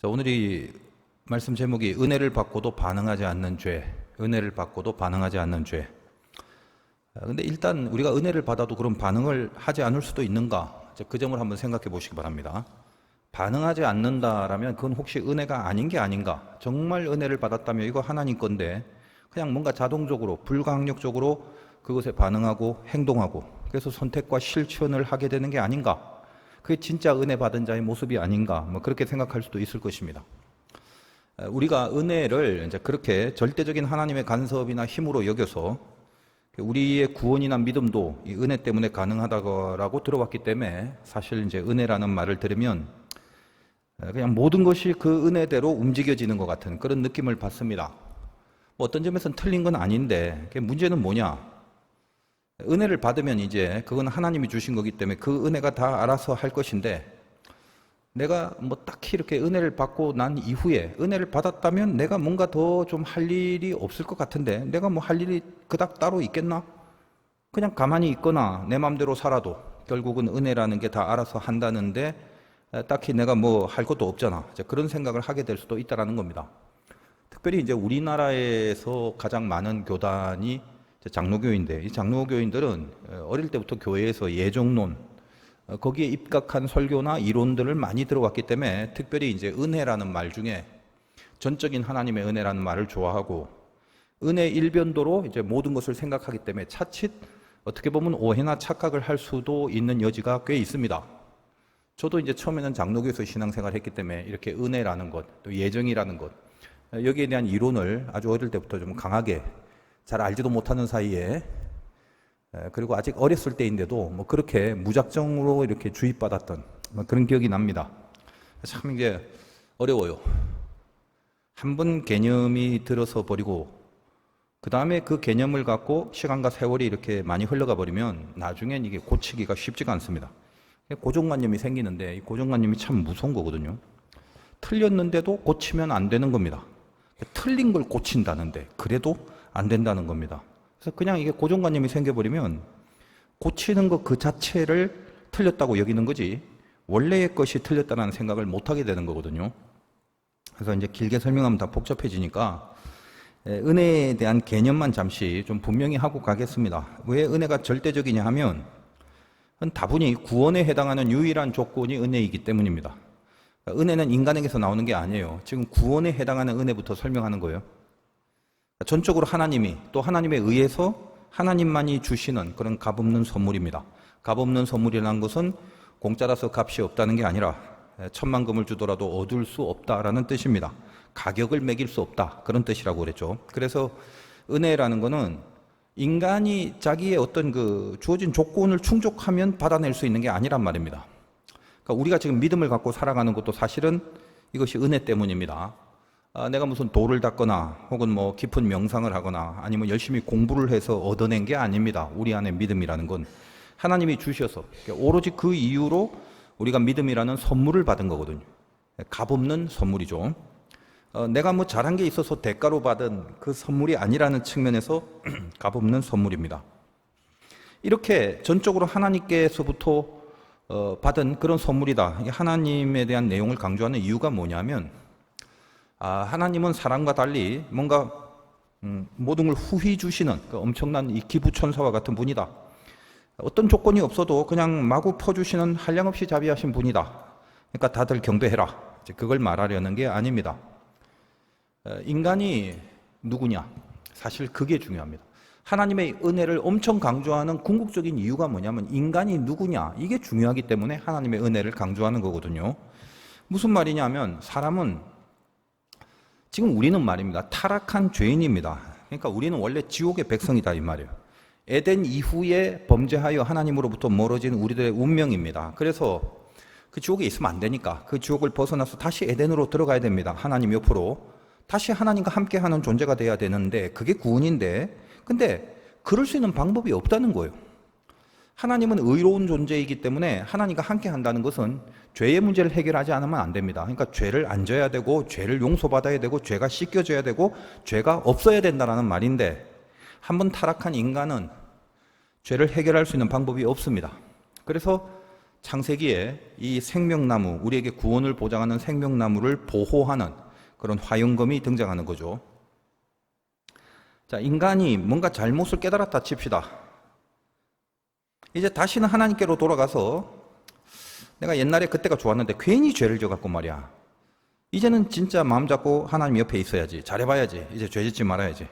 자, 오늘이 말씀 제목이 은혜를 받고도 반응하지 않는 죄. 은혜를 받고도 반응하지 않는 죄. 근데 일단 우리가 은혜를 받아도 그런 반응을 하지 않을 수도 있는가? 그 점을 한번 생각해 보시기 바랍니다. 반응하지 않는다라면 그건 혹시 은혜가 아닌 게 아닌가? 정말 은혜를 받았다면 이거 하나님 건데 그냥 뭔가 자동적으로 불가항력적으로 그것에 반응하고 행동하고 그래서 선택과 실천을 하게 되는 게 아닌가? 그게 진짜 은혜 받은 자의 모습이 아닌가? 뭐 그렇게 생각할 수도 있을 것입니다. 우리가 은혜를 이제 그렇게 절대적인 하나님의 간섭이나 힘으로 여겨서 우리의 구원이나 믿음도 이 은혜 때문에 가능하다고 들어왔기 때문에 사실 이제 은혜라는 말을 들으면 그냥 모든 것이 그 은혜대로 움직여지는 것 같은 그런 느낌을 받습니다. 뭐 어떤 점에서는 틀린 건 아닌데 문제는 뭐냐? 은혜를 받으면 이제 그건 하나님이 주신 거기 때문에 그 은혜가 다 알아서 할 것인데 내가 뭐 딱히 이렇게 은혜를 받고 난 이후에 은혜를 받았다면 내가 뭔가 더 좀 할 일이 없을 것 같은데 내가 뭐 할 일이 그닥 따로 있겠나? 그냥 가만히 있거나 내 마음대로 살아도 결국은 은혜라는 게 다 알아서 한다는데 딱히 내가 뭐 할 것도 없잖아. 그런 생각을 하게 될 수도 있다라는 겁니다. 특별히 이제 우리나라에서 가장 많은 교단이 장로교인데 이 장로교인들은 어릴 때부터 교회에서 예정론 거기에 입각한 설교나 이론들을 많이 들어왔기 때문에 특별히 이제 은혜라는 말 중에 전적인 하나님의 은혜라는 말을 좋아하고 은혜 일변도로 이제 모든 것을 생각하기 때문에 차칫 어떻게 보면 오해나 착각을 할 수도 있는 여지가 꽤 있습니다. 저도 이제 처음에는 장로교에서 신앙생활을 했기 때문에 이렇게 은혜라는 것, 또 예정이라는 것 여기에 대한 이론을 아주 어릴 때부터 좀 강하게 잘 알지도 못하는 사이에 그리고 아직 어렸을 때인데도 뭐 그렇게 무작정으로 이렇게 주입받았던 그런 기억이 납니다. 참 이게 어려워요. 한 번 개념이 들어서 버리고 그 다음에 그 개념을 갖고 시간과 세월이 이렇게 많이 흘러가 버리면 나중엔 이게 고치기가 쉽지가 않습니다. 고정관념이 생기는데 이 고정관념이 참 무서운 거거든요. 틀렸는데도 고치면 안 되는 겁니다. 틀린 걸 고친다는데 그래도 안 된다는 겁니다. 그래서 그냥 이게 고정관념이 생겨버리면 고치는 것 그 자체를 틀렸다고 여기는 거지 원래의 것이 틀렸다는 생각을 못하게 되는 거거든요. 그래서 이제 길게 설명하면 다 복잡해지니까 은혜에 대한 개념만 잠시 좀 분명히 하고 가겠습니다. 왜 은혜가 절대적이냐 하면 다분히 구원에 해당하는 유일한 조건이 은혜이기 때문입니다. 은혜는 인간에게서 나오는 게 아니에요. 지금 구원에 해당하는 은혜부터 설명하는 거예요. 전적으로 하나님이 또 하나님에 의해서 하나님만이 주시는 그런 값없는 선물입니다. 값없는 선물이라는 것은 공짜라서 값이 없다는 게 아니라 천만금을 주더라도 얻을 수 없다라는 뜻입니다. 가격을 매길 수 없다 그런 뜻이라고 그랬죠. 그래서 은혜라는 것은 인간이 자기의 어떤 그 주어진 조건을 충족하면 받아낼 수 있는 게 아니란 말입니다. 그러니까 우리가 지금 믿음을 갖고 살아가는 것도 사실은 이것이 은혜 때문입니다. 내가 무슨 도를 닦거나 혹은 뭐 깊은 명상을 하거나 아니면 열심히 공부를 해서 얻어낸 게 아닙니다. 우리 안에 믿음이라는 건 하나님이 주셔서 오로지 그 이유로 우리가 믿음이라는 선물을 받은 거거든요. 값없는 선물이죠. 내가 뭐 잘한 게 있어서 대가로 받은 그 선물이 아니라는 측면에서 값없는 선물입니다. 이렇게 전적으로 하나님께서부터 받은 그런 선물이다. 하나님에 대한 내용을 강조하는 이유가 뭐냐면 하나님은 사람과 달리 뭔가 모든 걸 후히 주시는 그 엄청난 이 기부천사와 같은 분이다. 어떤 조건이 없어도 그냥 마구 퍼주시는 한량없이 자비하신 분이다. 그러니까 다들 경배해라. 그걸 말하려는 게 아닙니다. 인간이 누구냐? 사실 그게 중요합니다. 하나님의 은혜를 엄청 강조하는 궁극적인 이유가 뭐냐면 인간이 누구냐? 이게 중요하기 때문에 하나님의 은혜를 강조하는 거거든요. 무슨 말이냐면 사람은 지금 우리는 말입니다. 타락한 죄인입니다. 그러니까 우리는 원래 지옥의 백성이다 이 말이에요. 에덴 이후에 범죄하여 하나님으로부터 멀어진 우리들의 운명입니다. 그래서 그 지옥에 있으면 안 되니까 그 지옥을 벗어나서 다시 에덴으로 들어가야 됩니다. 하나님 옆으로. 다시 하나님과 함께하는 존재가 돼야 되는데 그게 구원인데 근데 그럴 수 있는 방법이 없다는 거예요. 하나님은 의로운 존재이기 때문에 하나님과 함께 한다는 것은 죄의 문제를 해결하지 않으면 안 됩니다. 그러니까 죄를 안 져야 되고 죄를 용서받아야 되고 죄가 씻겨져야 되고 죄가 없어야 된다는 말인데 한번 타락한 인간은 죄를 해결할 수 있는 방법이 없습니다. 그래서 창세기에 이 생명나무, 우리에게 구원을 보장하는 생명나무를 보호하는 그런 화영검이 등장하는 거죠. 자, 인간이 뭔가 잘못을 깨달았다 칩시다. 이제 다시는 하나님께로 돌아가서 내가 옛날에 그때가 좋았는데 괜히 죄를 지어갖고 말이야. 이제는 진짜 마음 잡고 하나님 옆에 있어야지. 잘해봐야지. 이제 죄 짓지 말아야지.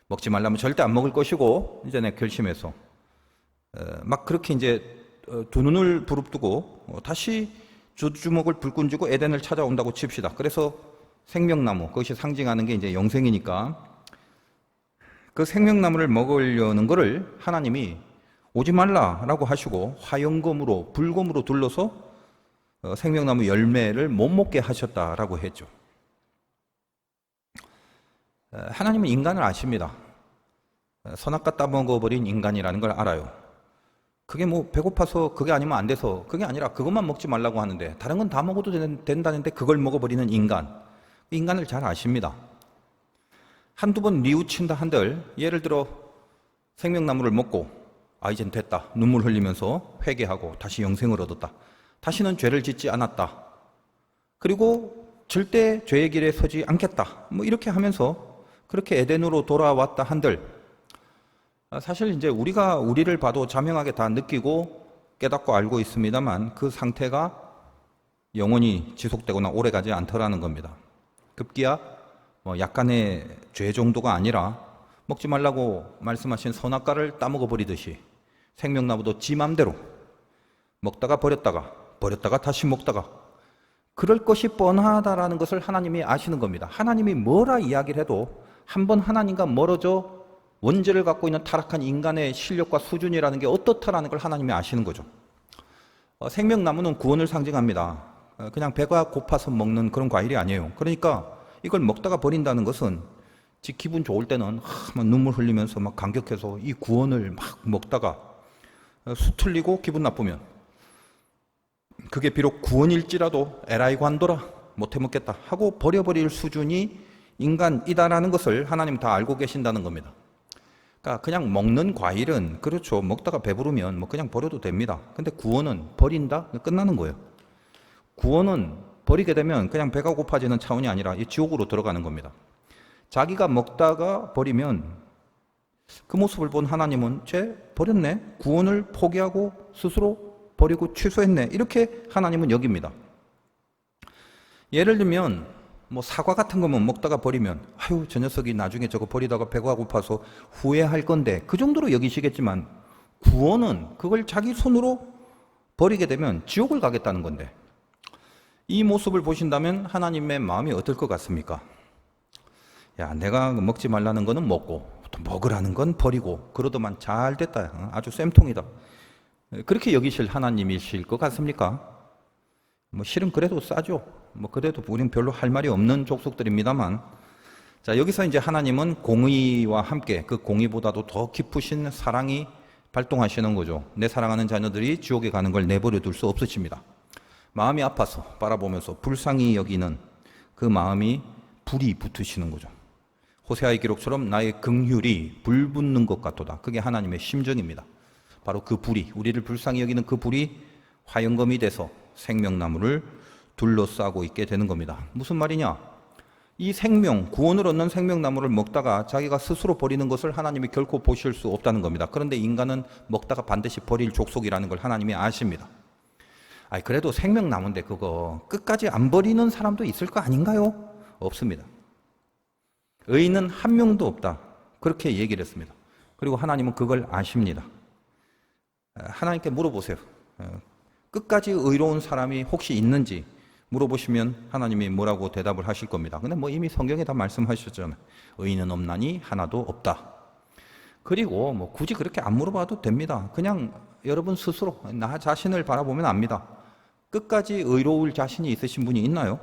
먹지 말라면 절대 안 먹을 것이고 이제 내가 결심해서 막 그렇게 이제 두 눈을 부릅뜨고 다시 주먹을 불끈 쥐고 에덴을 찾아온다고 칩시다. 그래서 생명나무, 그것이 상징하는 게 이제 영생이니까 그 생명나무를 먹으려는 거를 하나님이 오지 말라라고 하시고 화영검으로, 불검으로 둘러서 생명나무 열매를 못 먹게 하셨다라고 했죠. 하나님은 인간을 아십니다. 선악과 따먹어버린 인간이라는 걸 알아요. 그게 뭐 배고파서 그게 아니면 안 돼서 그게 아니라 그것만 먹지 말라고 하는데 다른 건 다 먹어도 된다는데 그걸 먹어버리는 인간. 인간을 잘 아십니다. 한두 번 뉘우친다 한들 예를 들어 생명나무를 먹고 이젠 됐다. 눈물 흘리면서 회개하고 다시 영생을 얻었다. 다시는 죄를 짓지 않았다. 그리고 절대 죄의 길에 서지 않겠다. 뭐 이렇게 하면서 그렇게 에덴으로 돌아왔다 한들 사실 이제 우리가 우리를 봐도 자명하게 다 느끼고 깨닫고 알고 있습니다만 그 상태가 영원히 지속되거나 오래가지 않더라는 겁니다. 급기야 약간의 죄 정도가 아니라 먹지 말라고 말씀하신 선악과를 따먹어 버리듯이 생명나무도 지 맘대로 먹다가 버렸다가 다시 먹다가 그럴 것이 뻔하다라는 것을 하나님이 아시는 겁니다. 하나님이 뭐라 이야기를 해도 한번 하나님과 멀어져 원죄를 갖고 있는 타락한 인간의 실력과 수준이라는 게 어떻다라는 걸 하나님이 아시는 거죠. 생명나무는 구원을 상징합니다. 그냥 배가 고파서 먹는 그런 과일이 아니에요. 그러니까 이걸 먹다가 버린다는 것은 지 기분 좋을 때는 막 눈물 흘리면서 막 감격해서 이 구원을 막 먹다가 수틀리고 기분 나쁘면 그게 비록 구원일지라도 에라이 관둬라 못해 먹겠다 하고 버려버릴 수준이 인간이다라는 것을 하나님 다 알고 계신다는 겁니다. 그러니까 그냥 먹는 과일은 그렇죠. 먹다가 배부르면 뭐 그냥 버려도 됩니다. 근데 구원은 버린다? 끝나는 거예요. 구원은 버리게 되면 그냥 배가 고파지는 차원이 아니라 이 지옥으로 들어가는 겁니다. 자기가 먹다가 버리면 그 모습을 본 하나님은 쟤 버렸네. 구원을 포기하고 스스로 버리고 취소했네. 이렇게 하나님은 여깁니다. 예를 들면 뭐 사과 같은 거면 먹다가 버리면 아유 저 녀석이 나중에 저거 버리다가 배가 고파서 후회할 건데 그 정도로 여기시겠지만 구원은 그걸 자기 손으로 버리게 되면 지옥을 가겠다는 건데 이 모습을 보신다면 하나님의 마음이 어떨 것 같습니까? 야, 내가 먹지 말라는 거는 먹고 또 먹으라는 건 버리고 그러더만 잘 됐다. 아주 쌤통이다. 그렇게 여기실 하나님이실 것 같습니까? 뭐 실은 그래도 싸죠. 뭐 그래도 우리는 별로 할 말이 없는 족속들입니다만 자, 여기서 이제 하나님은 공의와 함께 그 공의보다도 더 깊으신 사랑이 발동하시는 거죠. 내 사랑하는 자녀들이 지옥에 가는 걸 내버려 둘 수 없으십니다. 마음이 아파서 바라보면서 불쌍히 여기는 그 마음이 불이 붙으시는 거죠. 호세아의 기록처럼 나의 긍휼이 불 붙는 것 같도다. 그게 하나님의 심정입니다. 바로 그 불이, 우리를 불쌍히 여기는 그 불이 화영검이 돼서 생명나무를 둘러싸고 있게 되는 겁니다. 무슨 말이냐? 이 생명, 구원을 얻는 생명나무를 먹다가 자기가 스스로 버리는 것을 하나님이 결코 보실 수 없다는 겁니다. 그런데 인간은 먹다가 반드시 버릴 족속이라는 걸 하나님이 아십니다. 그래도 생명나무인데 그거 끝까지 안 버리는 사람도 있을 거 아닌가요? 없습니다. 의인은 한 명도 없다. 그렇게 얘기를 했습니다. 그리고 하나님은 그걸 아십니다. 하나님께 물어보세요. 끝까지 의로운 사람이 혹시 있는지 물어보시면 하나님이 뭐라고 대답을 하실 겁니다. 근데 뭐 이미 성경에 다 말씀하셨잖아요. 의인은 없나니 하나도 없다. 그리고 뭐 굳이 그렇게 안 물어봐도 됩니다. 그냥 여러분 스스로 나 자신을 바라보면 압니다. 끝까지 의로울 자신이 있으신 분이 있나요?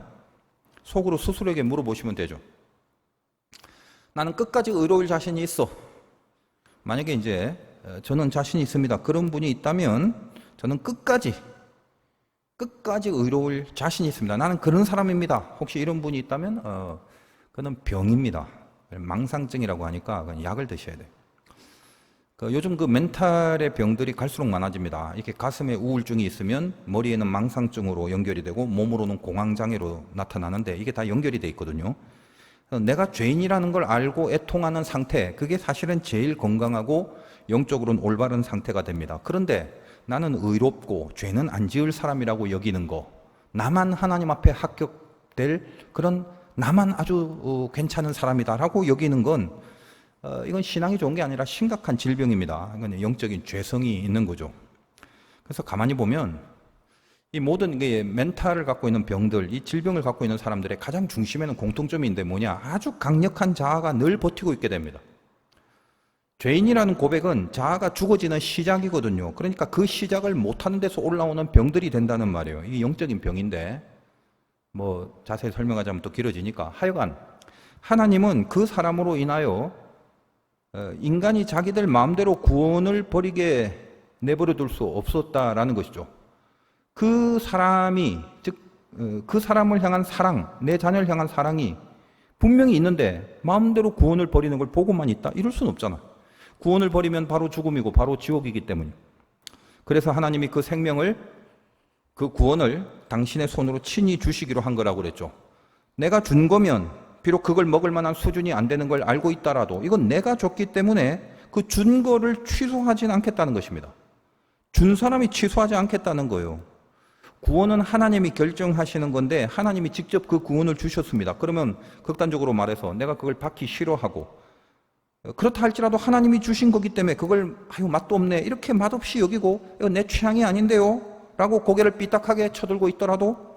속으로 스스로에게 물어보시면 되죠. 나는 끝까지 의로울 자신이 있어. 만약에 이제 저는 자신이 있습니다. 그런 분이 있다면 저는 끝까지 의로울 자신이 있습니다. 나는 그런 사람입니다. 혹시 이런 분이 있다면 그는 병입니다. 망상증이라고 하니까 약을 드셔야 돼요. 요즘 그 멘탈의 병들이 갈수록 많아집니다. 이렇게 가슴에 우울증이 있으면 머리에는 망상증으로 연결이 되고 몸으로는 공황장애로 나타나는데 이게 다 연결이 돼 있거든요. 내가 죄인이라는 걸 알고 애통하는 상태, 그게 사실은 제일 건강하고 영적으로는 올바른 상태가 됩니다. 그런데 나는 의롭고 죄는 안 지을 사람이라고 여기는 거, 나만 하나님 앞에 합격될 그런 나만 아주 괜찮은 사람이다라고 여기는 건 이건 신앙이 좋은 게 아니라 심각한 질병입니다. 이건 영적인 죄성이 있는 거죠. 그래서 가만히 보면 이 모든 게 멘탈을 갖고 있는 병들, 이 질병을 갖고 있는 사람들의 가장 중심에는 공통점이 있는데 뭐냐? 아주 강력한 자아가 늘 버티고 있게 됩니다. 죄인이라는 고백은 자아가 죽어지는 시작이거든요. 그러니까 그 시작을 못하는 데서 올라오는 병들이 된다는 말이에요. 이게 영적인 병인데 뭐 자세히 설명하자면 또 길어지니까 하여간 하나님은 그 사람으로 인하여 인간이 자기들 마음대로 구원을 버리게 내버려 둘 수 없었다라는 것이죠. 그 사람이, 즉, 그 사람을 향한 사랑, 내 자녀를 향한 사랑이 분명히 있는데 마음대로 구원을 버리는 걸 보고만 있다? 이럴 수는 없잖아. 구원을 버리면 바로 죽음이고 바로 지옥이기 때문에. 그래서 하나님이 그 생명을, 그 구원을 당신의 손으로 친히 주시기로 한 거라고 그랬죠. 내가 준 거면 비록 그걸 먹을 만한 수준이 안 되는 걸 알고 있다라도 이건 내가 줬기 때문에 그 준 거를 취소하진 않겠다는 것입니다. 준 사람이 취소하지 않겠다는 거예요. 구원은 하나님이 결정하시는 건데 하나님이 직접 그 구원을 주셨습니다. 그러면 극단적으로 말해서 내가 그걸 받기 싫어하고 그렇다 할지라도 하나님이 주신 거기 때문에 그걸 아유 맛도 없네 이렇게 맛없이 여기고 이거 내 취향이 아닌데요 라고 고개를 삐딱하게 쳐들고 있더라도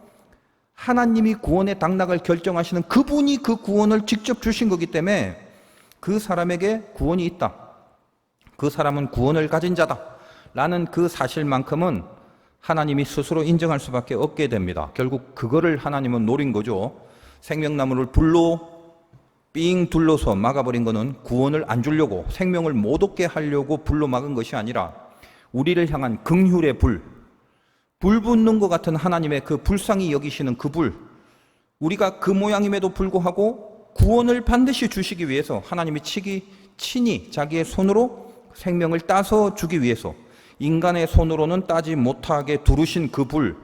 하나님이 구원의 당락을 결정하시는 그분이 그 구원을 직접 주신 거기 때문에 그 사람에게 구원이 있다. 그 사람은 구원을 가진 자다. 라는 그 사실만큼은 하나님이 스스로 인정할 수밖에 없게 됩니다. 결국 그거를 하나님은 노린 거죠. 생명나무를 불로 삥 둘러서 막아버린 거는 구원을 안 주려고 생명을 못 얻게 하려고 불로 막은 것이 아니라 우리를 향한 긍휼의 불 붙는 것 같은 하나님의 그 불쌍히 여기시는 그 불, 우리가 그 모양임에도 불구하고 구원을 반드시 주시기 위해서 하나님이 친히 자기의 손으로 생명을 따서 주기 위해서 인간의 손으로는 따지 못하게 두르신 그 불,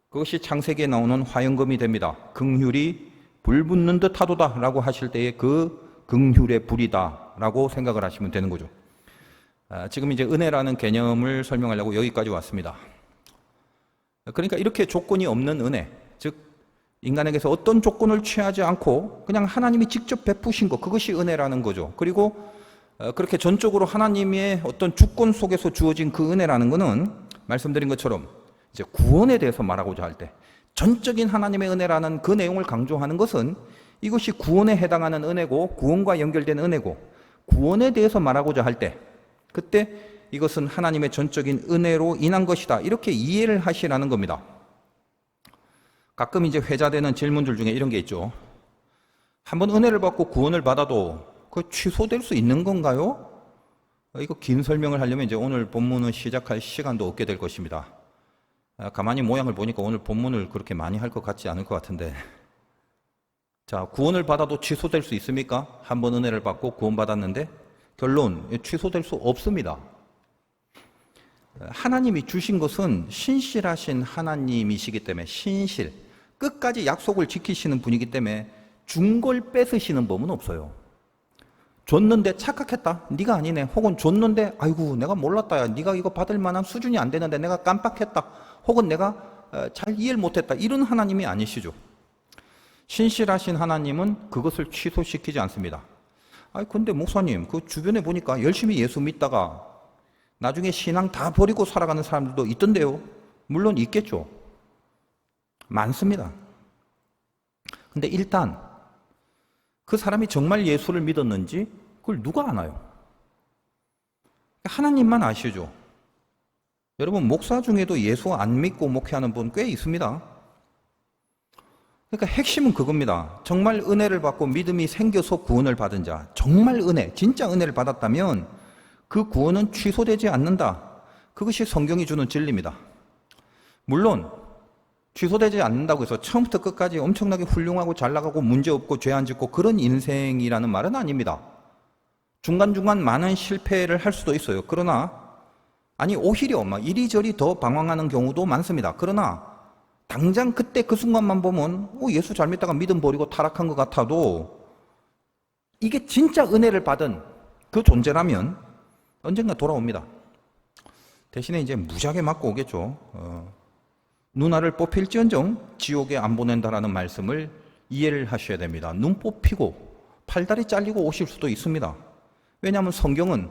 그것이 창세기에 나오는 화영검이 됩니다. 긍휼이 불 붙는 듯 하도다 라고 하실 때에 그 긍휼의 불이다 라고 생각을 하시면 되는 거죠. 지금 이제 은혜라는 개념을 설명하려고 여기까지 왔습니다. 그러니까 이렇게 조건이 없는 은혜, 즉 인간에게서 어떤 조건을 취하지 않고 그냥 하나님이 직접 베푸신 것, 그것이 은혜라는 거죠. 그리고 그렇게 전적으로 하나님의 어떤 주권 속에서 주어진 그 은혜라는 것은 말씀드린 것처럼 이제 구원에 대해서 말하고자 할 때 전적인 하나님의 은혜라는 그 내용을 강조하는 것은 이것이 구원에 해당하는 은혜고 구원과 연결된 은혜고 구원에 대해서 말하고자 할 때 그때 이것은 하나님의 전적인 은혜로 인한 것이다. 이렇게 이해를 하시라는 겁니다. 가끔 이제 회자되는 질문들 중에 이런 게 있죠. 한번 은혜를 받고 구원을 받아도 그 취소될 수 있는 건가요? 이거 긴 설명을 하려면 이제 오늘 본문을 시작할 시간도 없게 될 것입니다. 가만히 모양을 보니까 오늘 본문을 그렇게 많이 할 것 같지 않을 것 같은데. 자, 구원을 받아도 취소될 수 있습니까? 한번 은혜를 받고 구원받았는데 결론, 취소될 수 없습니다. 하나님이 주신 것은 신실하신 하나님이시기 때문에 신실, 끝까지 약속을 지키시는 분이기 때문에 준 걸 뺏으시는 법은 없어요. 줬는데 착각했다. 네가 아니네. 혹은 줬는데 아이고 내가 몰랐다. 야. 네가 이거 받을 만한 수준이 안 되는데 내가 깜빡했다. 혹은 내가 잘 이해를 못했다. 이런 하나님이 아니시죠. 신실하신 하나님은 그것을 취소시키지 않습니다. 아니 근데 목사님 그 주변에 보니까 열심히 예수 믿다가 나중에 신앙 다 버리고 살아가는 사람들도 있던데요. 물론 있겠죠. 많습니다. 근데 일단 그 사람이 정말 예수를 믿었는지 그걸 누가 아나요? 하나님만 아시죠. 여러분 목사 중에도 예수 안 믿고 목회하는 분 꽤 있습니다. 그러니까 핵심은 그겁니다. 정말 은혜를 받고 믿음이 생겨서 구원을 받은 자, 정말 은혜, 진짜 은혜를 받았다면 그 구원은 취소되지 않는다. 그것이 성경이 주는 진리입니다. 물론 취소되지 않는다고 해서 처음부터 끝까지 엄청나게 훌륭하고 잘 나가고 문제없고 죄 안 짓고 그런 인생이라는 말은 아닙니다. 중간중간 많은 실패를 할 수도 있어요. 그러나 아니 오히려 막 이리저리 더 방황하는 경우도 많습니다. 그러나 당장 그때 그 순간만 보면 예수 잘 믿다가 믿음 버리고 타락한 것 같아도 이게 진짜 은혜를 받은 그 존재라면 언젠가 돌아옵니다. 대신에 이제 무지하게 맞고 오겠죠. 누나를 뽑힐지언정 지옥에 안 보낸다라는 말씀을 이해를 하셔야 됩니다. 눈 뽑히고 팔다리 잘리고 오실 수도 있습니다. 왜냐하면 성경은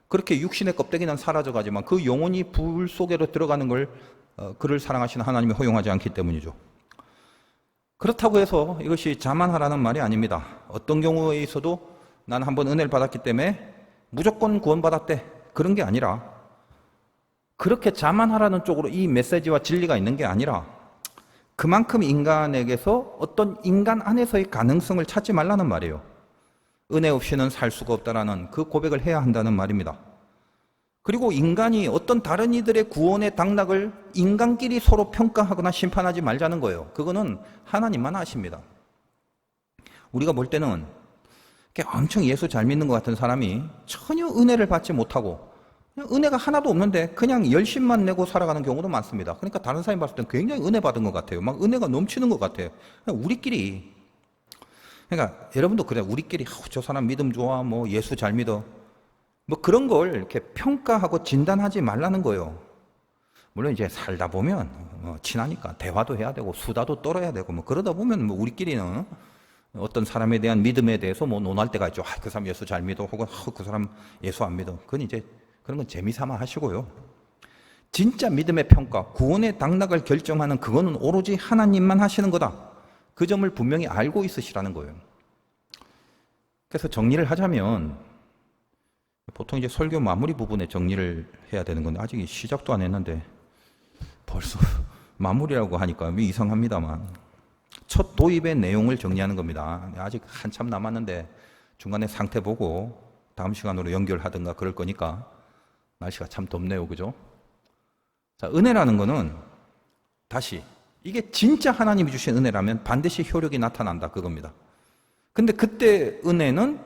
그렇게 육신의 껍데기는 사라져가지만 그 영혼이 불 속으로 들어가는 걸 그를 사랑하시는 하나님이 허용하지 않기 때문이죠. 그렇다고 해서 이것이 자만하라는 말이 아닙니다. 어떤 경우에 있어도 난 한번 은혜를 받았기 때문에 무조건 구원받았대, 그런 게 아니라, 그렇게 자만하라는 쪽으로 이 메시지와 진리가 있는 게 아니라 그만큼 인간에게서 어떤 인간 안에서의 가능성을 찾지 말라는 말이에요. 은혜 없이는 살 수가 없다라는 그 고백을 해야 한다는 말입니다. 그리고 인간이 어떤 다른 이들의 구원의 당락을 인간끼리 서로 평가하거나 심판하지 말자는 거예요. 그거는 하나님만 아십니다. 우리가 볼 때는 엄청 예수 잘 믿는 것 같은 사람이 전혀 은혜를 받지 못하고 그냥 은혜가 하나도 없는데 그냥 열심만 내고 살아가는 경우도 많습니다. 그러니까 다른 사람이 봤을 땐 굉장히 은혜 받은 것 같아요. 막 은혜가 넘치는 것 같아요. 우리끼리, 그러니까 여러분도 그래요. 우리끼리 저 사람 믿음 좋아, 뭐 예수 잘 믿어, 뭐 그런 걸 이렇게 평가하고 진단하지 말라는 거예요. 물론 이제 살다 보면 친하니까 대화도 해야 되고 수다도 떨어야 되고 뭐 그러다 보면 뭐 우리끼리는 어떤 사람에 대한 믿음에 대해서 뭐 논할 때가 있죠. 그 사람 예수 잘 믿어, 혹은 그 사람 예수 안 믿어. 그건 이제 그런 건 재미삼아 하시고요. 진짜 믿음의 평가, 구원의 당락을 결정하는 그거는 오로지 하나님만 하시는 거다. 그 점을 분명히 알고 있으시라는 거예요. 그래서 정리를 하자면, 보통 이제 설교 마무리 부분에 정리를 해야 되는 건데 아직 시작도 안 했는데 벌써 마무리라고 하니까 이상합니다만, 첫 도입의 내용을 정리하는 겁니다. 아직 한참 남았는데 중간에 상태 보고 다음 시간으로 연결하든가 그럴 거니까. 날씨가 참 덥네요, 그죠? 자, 은혜라는 거는 다시 이게 진짜 하나님이 주신 은혜라면 반드시 효력이 나타난다, 그겁니다. 근데 그때 은혜는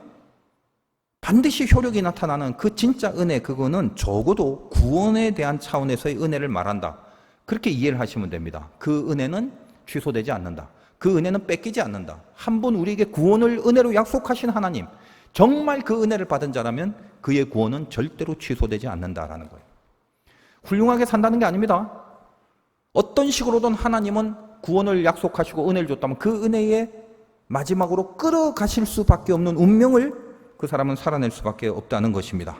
반드시 효력이 나타나는 그 진짜 은혜, 그거는 적어도 구원에 대한 차원에서의 은혜를 말한다. 그렇게 이해를 하시면 됩니다. 그 은혜는 취소되지 않는다. 그 은혜는 뺏기지 않는다. 한 번 우리에게 구원을 은혜로 약속하신 하나님, 정말 그 은혜를 받은 자라면 그의 구원은 절대로 취소되지 않는다라는 거예요. 훌륭하게 산다는 게 아닙니다. 어떤 식으로든 하나님은 구원을 약속하시고 은혜를 줬다면 그 은혜에 마지막으로 끌어가실 수밖에 없는 운명을 그 사람은 살아낼 수밖에 없다는 것입니다.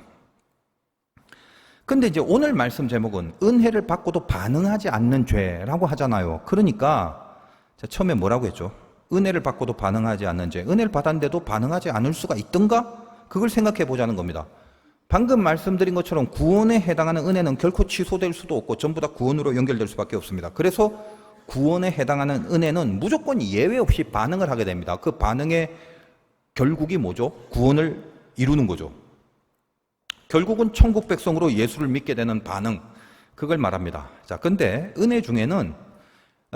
근데 이제 오늘 말씀 제목은 은혜를 받고도 반응하지 않는 죄라고 하잖아요. 그러니까 처음에 뭐라고 했죠? 은혜를 받고도 반응하지 않는 죄. 은혜를 받았는데도 반응하지 않을 수가 있던가? 그걸 생각해 보자는 겁니다. 방금 말씀드린 것처럼 구원에 해당하는 은혜는 결코 취소될 수도 없고 전부 다 구원으로 연결될 수밖에 없습니다. 그래서 구원에 해당하는 은혜는 무조건 예외 없이 반응을 하게 됩니다. 그 반응의 결국이 뭐죠? 구원을 이루는 거죠. 결국은 천국 백성으로 예수를 믿게 되는 반응, 그걸 말합니다. 자, 근데 은혜 중에는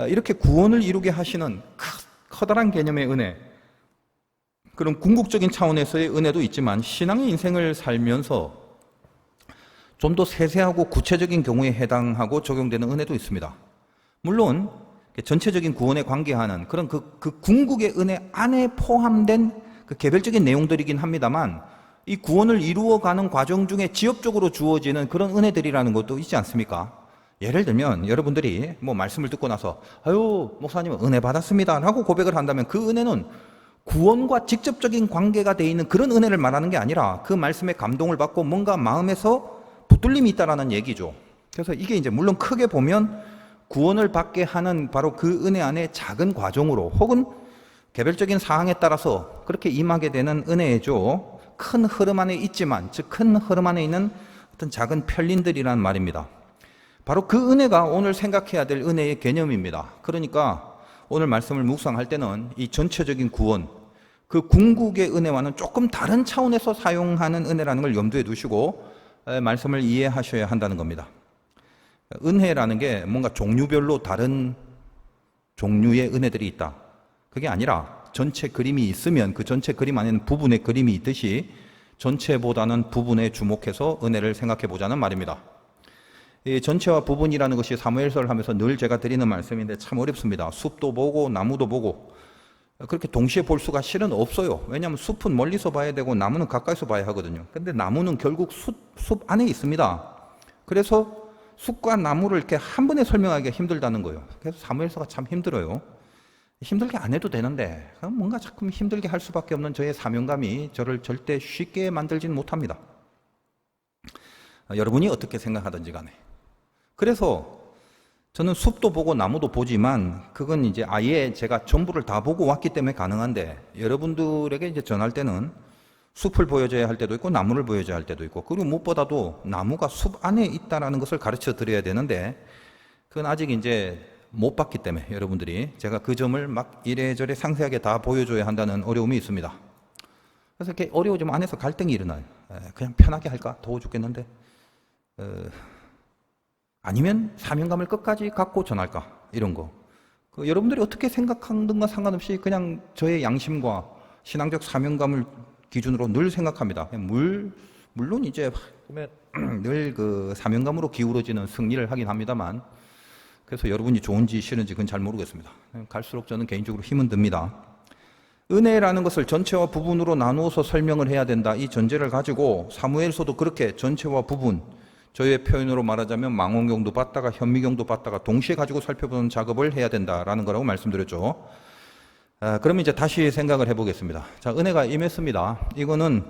이렇게 구원을 이루게 하시는 커다란 개념의 은혜, 그런 궁극적인 차원에서의 은혜도 있지만 신앙의 인생을 살면서 좀 더 세세하고 구체적인 경우에 해당하고 적용되는 은혜도 있습니다. 물론 전체적인 구원에 관계하는 그런 그 궁극의 은혜 안에 포함된 그 개별적인 내용들이긴 합니다만, 이 구원을 이루어가는 과정 중에 지엽적으로 주어지는 그런 은혜들이라는 것도 있지 않습니까? 예를 들면 여러분들이 뭐 말씀을 듣고 나서 아유 목사님 은혜 받았습니다 라고 고백을 한다면 그 은혜는 구원과 직접적인 관계가 돼 있는 그런 은혜를 말하는 게 아니라 그 말씀에 감동을 받고 뭔가 마음에서 붙들림이 있다라는 얘기죠. 그래서 이게 이제 물론 크게 보면 구원을 받게 하는 바로 그 은혜 안에 작은 과정으로 혹은 개별적인 사항에 따라서 그렇게 임하게 되는 은혜죠. 큰 흐름 안에 있지만, 즉 큰 흐름 안에 있는 어떤 작은 편린들이란 말입니다. 바로 그 은혜가 오늘 생각해야 될 은혜의 개념입니다. 그러니까 오늘 말씀을 묵상할 때는 이 전체적인 구원, 그 궁극의 은혜와는 조금 다른 차원에서 사용하는 은혜라는 걸 염두에 두시고 말씀을 이해하셔야 한다는 겁니다. 은혜라는 게 뭔가 종류별로 다른 종류의 은혜들이 있다. 그게 아니라 전체 그림이 있으면 그 전체 그림 안에는 부분의 그림이 있듯이 전체보다는 부분에 주목해서 은혜를 생각해 보자는 말입니다. 이 전체와 부분이라는 것이 사무엘서를 하면서 늘 제가 드리는 말씀인데 참 어렵습니다. 숲도 보고 나무도 보고 그렇게 동시에 볼 수가 실은 없어요. 왜냐하면 숲은 멀리서 봐야 되고 나무는 가까이서 봐야 하거든요. 근데 나무는 결국 숲 안에 있습니다. 그래서 숲과 나무를 이렇게 한 번에 설명하기가 힘들다는 거예요. 그래서 사무엘서가 참 힘들어요. 힘들게 안 해도 되는데 뭔가 자꾸 힘들게 할 수밖에 없는 저의 사명감이 저를 절대 쉽게 만들지는 못합니다. 여러분이 어떻게 생각하든지 간에. 그래서 저는 숲도 보고 나무도 보지만 그건 이제 아예 제가 전부를 다 보고 왔기 때문에 가능한데 여러분들에게 이제 전할 때는 숲을 보여줘야 할 때도 있고 나무를 보여줘야 할 때도 있고 그리고 무엇보다도 나무가 숲 안에 있다라는 것을 가르쳐 드려야 되는데 그건 아직 이제 못 봤기 때문에 여러분들이 제가 그 점을 막 이래저래 상세하게 다 보여줘야 한다는 어려움이 있습니다. 그래서 이렇게 어려워지면 안에서 갈등이 일어나요. 그냥 편하게 할까? 더워 죽겠는데. 아니면 사명감을 끝까지 갖고 전할까? 이런 거. 여러분들이 어떻게 생각하는가 상관없이 그냥 저의 양심과 신앙적 사명감을 기준으로 늘 생각합니다. 물론 이제 늘 그 사명감으로 기울어지는 승리를 하긴 합니다만 그래서 여러분이 좋은지 싫은지 그건 잘 모르겠습니다. 갈수록 저는 개인적으로 힘은 듭니다. 은혜라는 것을 전체와 부분으로 나누어서 설명을 해야 된다. 이 전제를 가지고 사무엘서도 그렇게 전체와 부분, 저의 표현으로 말하자면 망원경도 봤다가 현미경도 봤다가 동시에 가지고 살펴보는 작업을 해야 된다라는 거라고 말씀드렸죠. 그러면 이제 다시 생각을 해보겠습니다. 자, 은혜가 임했습니다. 이거는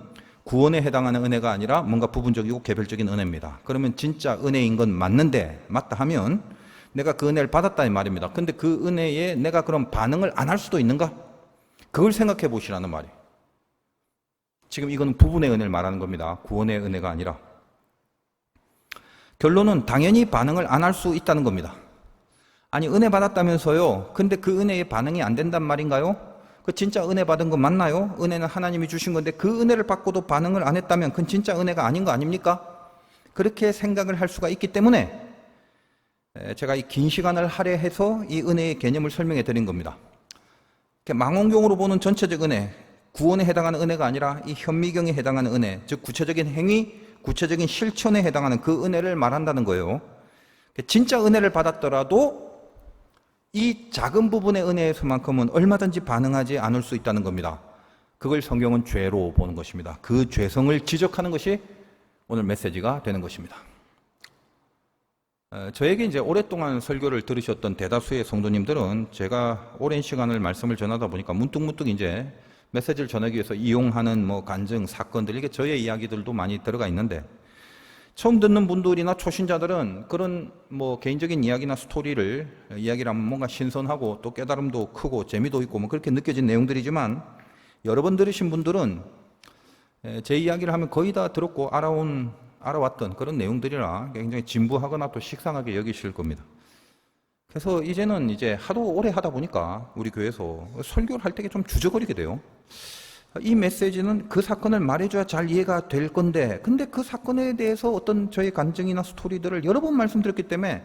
구원에 해당하는 은혜가 아니라 뭔가 부분적이고 개별적인 은혜입니다. 그러면 진짜 은혜인 건 맞는데 맞다 하면 내가 그 은혜를 받았다 이 말입니다. 근데 그 은혜에 내가 그럼 반응을 안 할 수도 있는가? 그걸 생각해 보시라는 말이에요. 지금 이거는 부분의 은혜를 말하는 겁니다. 구원의 은혜가 아니라. 결론은 당연히 반응을 안 할 수 있다는 겁니다. 아니 은혜 받았다면서요. 근데 그 은혜에 반응이 안 된단 말인가요? 그 진짜 은혜 받은 거 맞나요? 은혜는 하나님이 주신 건데 그 은혜를 받고도 반응을 안 했다면 그건 진짜 은혜가 아닌 거 아닙니까? 그렇게 생각을 할 수가 있기 때문에 제가 이 긴 시간을 할애해서 이 은혜의 개념을 설명해 드린 겁니다. 망원경으로 보는 전체적 은혜, 구원에 해당하는 은혜가 아니라 이 현미경에 해당하는 은혜, 즉 구체적인 행위, 구체적인 실천에 해당하는 그 은혜를 말한다는 거예요. 진짜 은혜를 받았더라도 이 작은 부분의 은혜에서만큼은 얼마든지 반응하지 않을 수 있다는 겁니다. 그걸 성경은 죄로 보는 것입니다. 그 죄성을 지적하는 것이 오늘 메시지가 되는 것입니다. 저에게 이제 오랫동안 설교를 들으셨던 대다수의 성도님들은 제가 오랜 시간을 말씀을 전하다 보니까 문득문득 이제 메시지를 전하기 위해서 이용하는 뭐 간증, 사건들, 이게 저의 이야기들도 많이 들어가 있는데 처음 듣는 분들이나 초신자들은 그런 뭐 개인적인 이야기나 스토리를 이야기를 하면 뭔가 신선하고 또 깨달음도 크고 재미도 있고 뭐 그렇게 느껴진 내용들이지만 여러 번 들으신 분들은 제 이야기를 하면 거의 다 들었고 알아왔던 그런 내용들이라 굉장히 진부하거나 또 식상하게 여기실 겁니다. 그래서 이제는 이제 하도 오래 하다 보니까 우리 교회에서 설교를 할 때 좀 주저거리게 돼요. 이 메시지는 그 사건을 말해줘야 잘 이해가 될 건데 근데 그 사건에 대해서 어떤 저의 간증이나 스토리들을 여러 번 말씀드렸기 때문에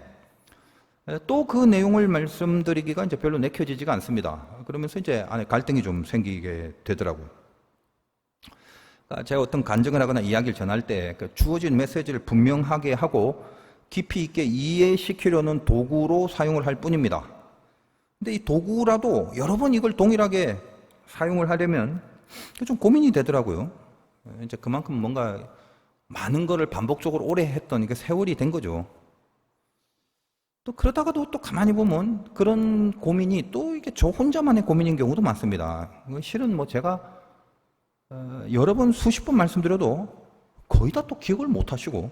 또 그 내용을 말씀드리기가 이제 별로 내켜지지가 않습니다. 그러면서 이제 안에 갈등이 좀 생기게 되더라고요. 제가 어떤 간증을 하거나 이야기를 전할 때 주어진 메시지를 분명하게 하고 깊이 있게 이해시키려는 도구로 사용을 할 뿐입니다. 근데 이 도구라도 여러 번 이걸 동일하게 사용을 하려면 좀 고민이 되더라고요. 이제 그만큼 뭔가 많은 거를 반복적으로 오래 했던 이게 세월이 된 거죠. 또 그러다가도 또 가만히 보면 그런 고민이 또 이게 저 혼자만의 고민인 경우도 많습니다. 실은 뭐 제가 여러 번 수십 번 말씀드려도 거의 다 또 기억을 못 하시고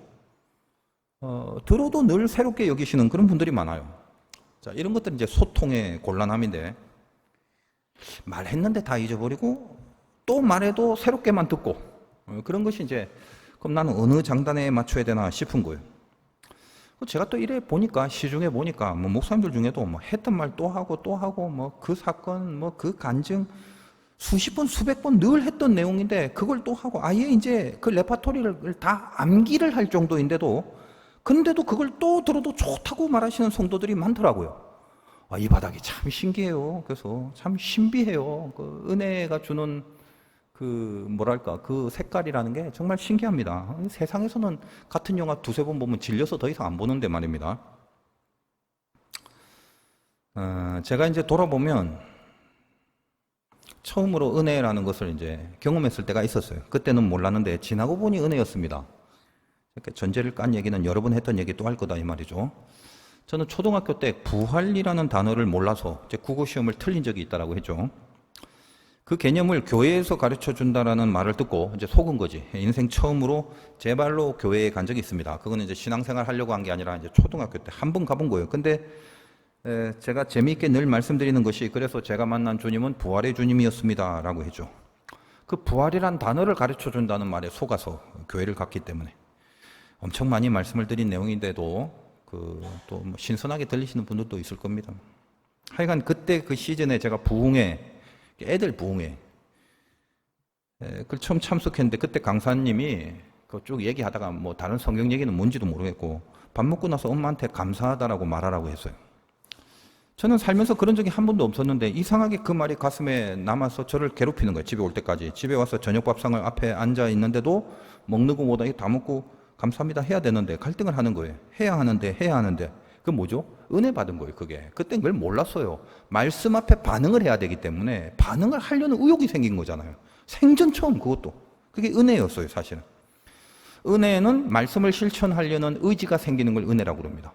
들어도 늘 새롭게 여기시는 그런 분들이 많아요. 자, 이런 것들은 이제 소통의 곤란함인데 말했는데 다 잊어버리고 또 말해도 새롭게만 듣고 그런 것이 이제 그럼 나는 어느 장단에 맞춰야 되나 싶은 거예요. 제가 또 이래 보니까 시중에 보니까 뭐 목사님들 중에도 뭐 했던 말 또 하고 뭐 그 사건 뭐 그 간증 수십 번 수백 번 늘 했던 내용인데 그걸 또 하고 아예 이제 그 레파토리를 다 암기를 할 정도인데도 근데도 그걸 또 들어도 좋다고 말하시는 성도들이 많더라고요. 이 바닥이 참 신기해요. 그래서 참 신비해요. 그 은혜가 주는 그 색깔이라는 게 정말 신기합니다. 세상에서는 같은 영화 두세 번 보면 질려서 더 이상 안 보는데 말입니다. 제가 이제 돌아보면 처음으로 은혜라는 것을 이제 경험했을 때가 있었어요. 그때는 몰랐는데 지나고 보니 은혜였습니다. 이렇게 전제를 깐 얘기는 여러 번 했던 얘기 또 할 거다 이 말이죠. 저는 초등학교 때 부활이라는 단어를 몰라서 이제 국어시험을 틀린 적이 있다라고 했죠. 그 개념을 교회에서 가르쳐 준다라는 말을 듣고 이제 속은 거지. 인생 처음으로 제 발로 교회에 간 적이 있습니다. 그거는 이제 신앙생활 하려고 한 게 아니라 이제 초등학교 때 한 번 가본 거예요. 근데 제가 재미있게 늘 말씀드리는 것이 그래서 제가 만난 주님은 부활의 주님이었습니다 라고 했죠. 그 부활이란 단어를 가르쳐 준다는 말에 속아서 교회를 갔기 때문에 엄청 많이 말씀을 드린 내용인데도 또 뭐 신선하게 들리시는 분들도 있을 겁니다. 하여간 그때 그 시즌에 제가 부흥회 애들 부흥회 그걸 처음 참석했는데 그때 강사님이 쭉 얘기하다가 뭐 다른 성경 얘기는 뭔지도 모르겠고 밥 먹고 나서 엄마한테 감사하다라고 말하라고 했어요. 저는 살면서 그런 적이 한 번도 없었는데 이상하게 그 말이 가슴에 남아서 저를 괴롭히는 거예요. 집에 올 때까지. 집에 와서 저녁 밥상을 앞에 앉아 있는데도 먹는 거보다 다 먹고 감사합니다 해야 되는데 갈등을 하는 거예요. 해야 하는데 그 뭐죠? 은혜 받은 거예요. 그땐 그걸 몰랐어요. 말씀 앞에 반응을 해야 되기 때문에 반응을 하려는 의욕이 생긴 거잖아요. 생전 처음 그것도. 그게 은혜였어요 사실은. 은혜는 말씀을 실천하려는 의지가 생기는 걸 은혜라고 그럽니다.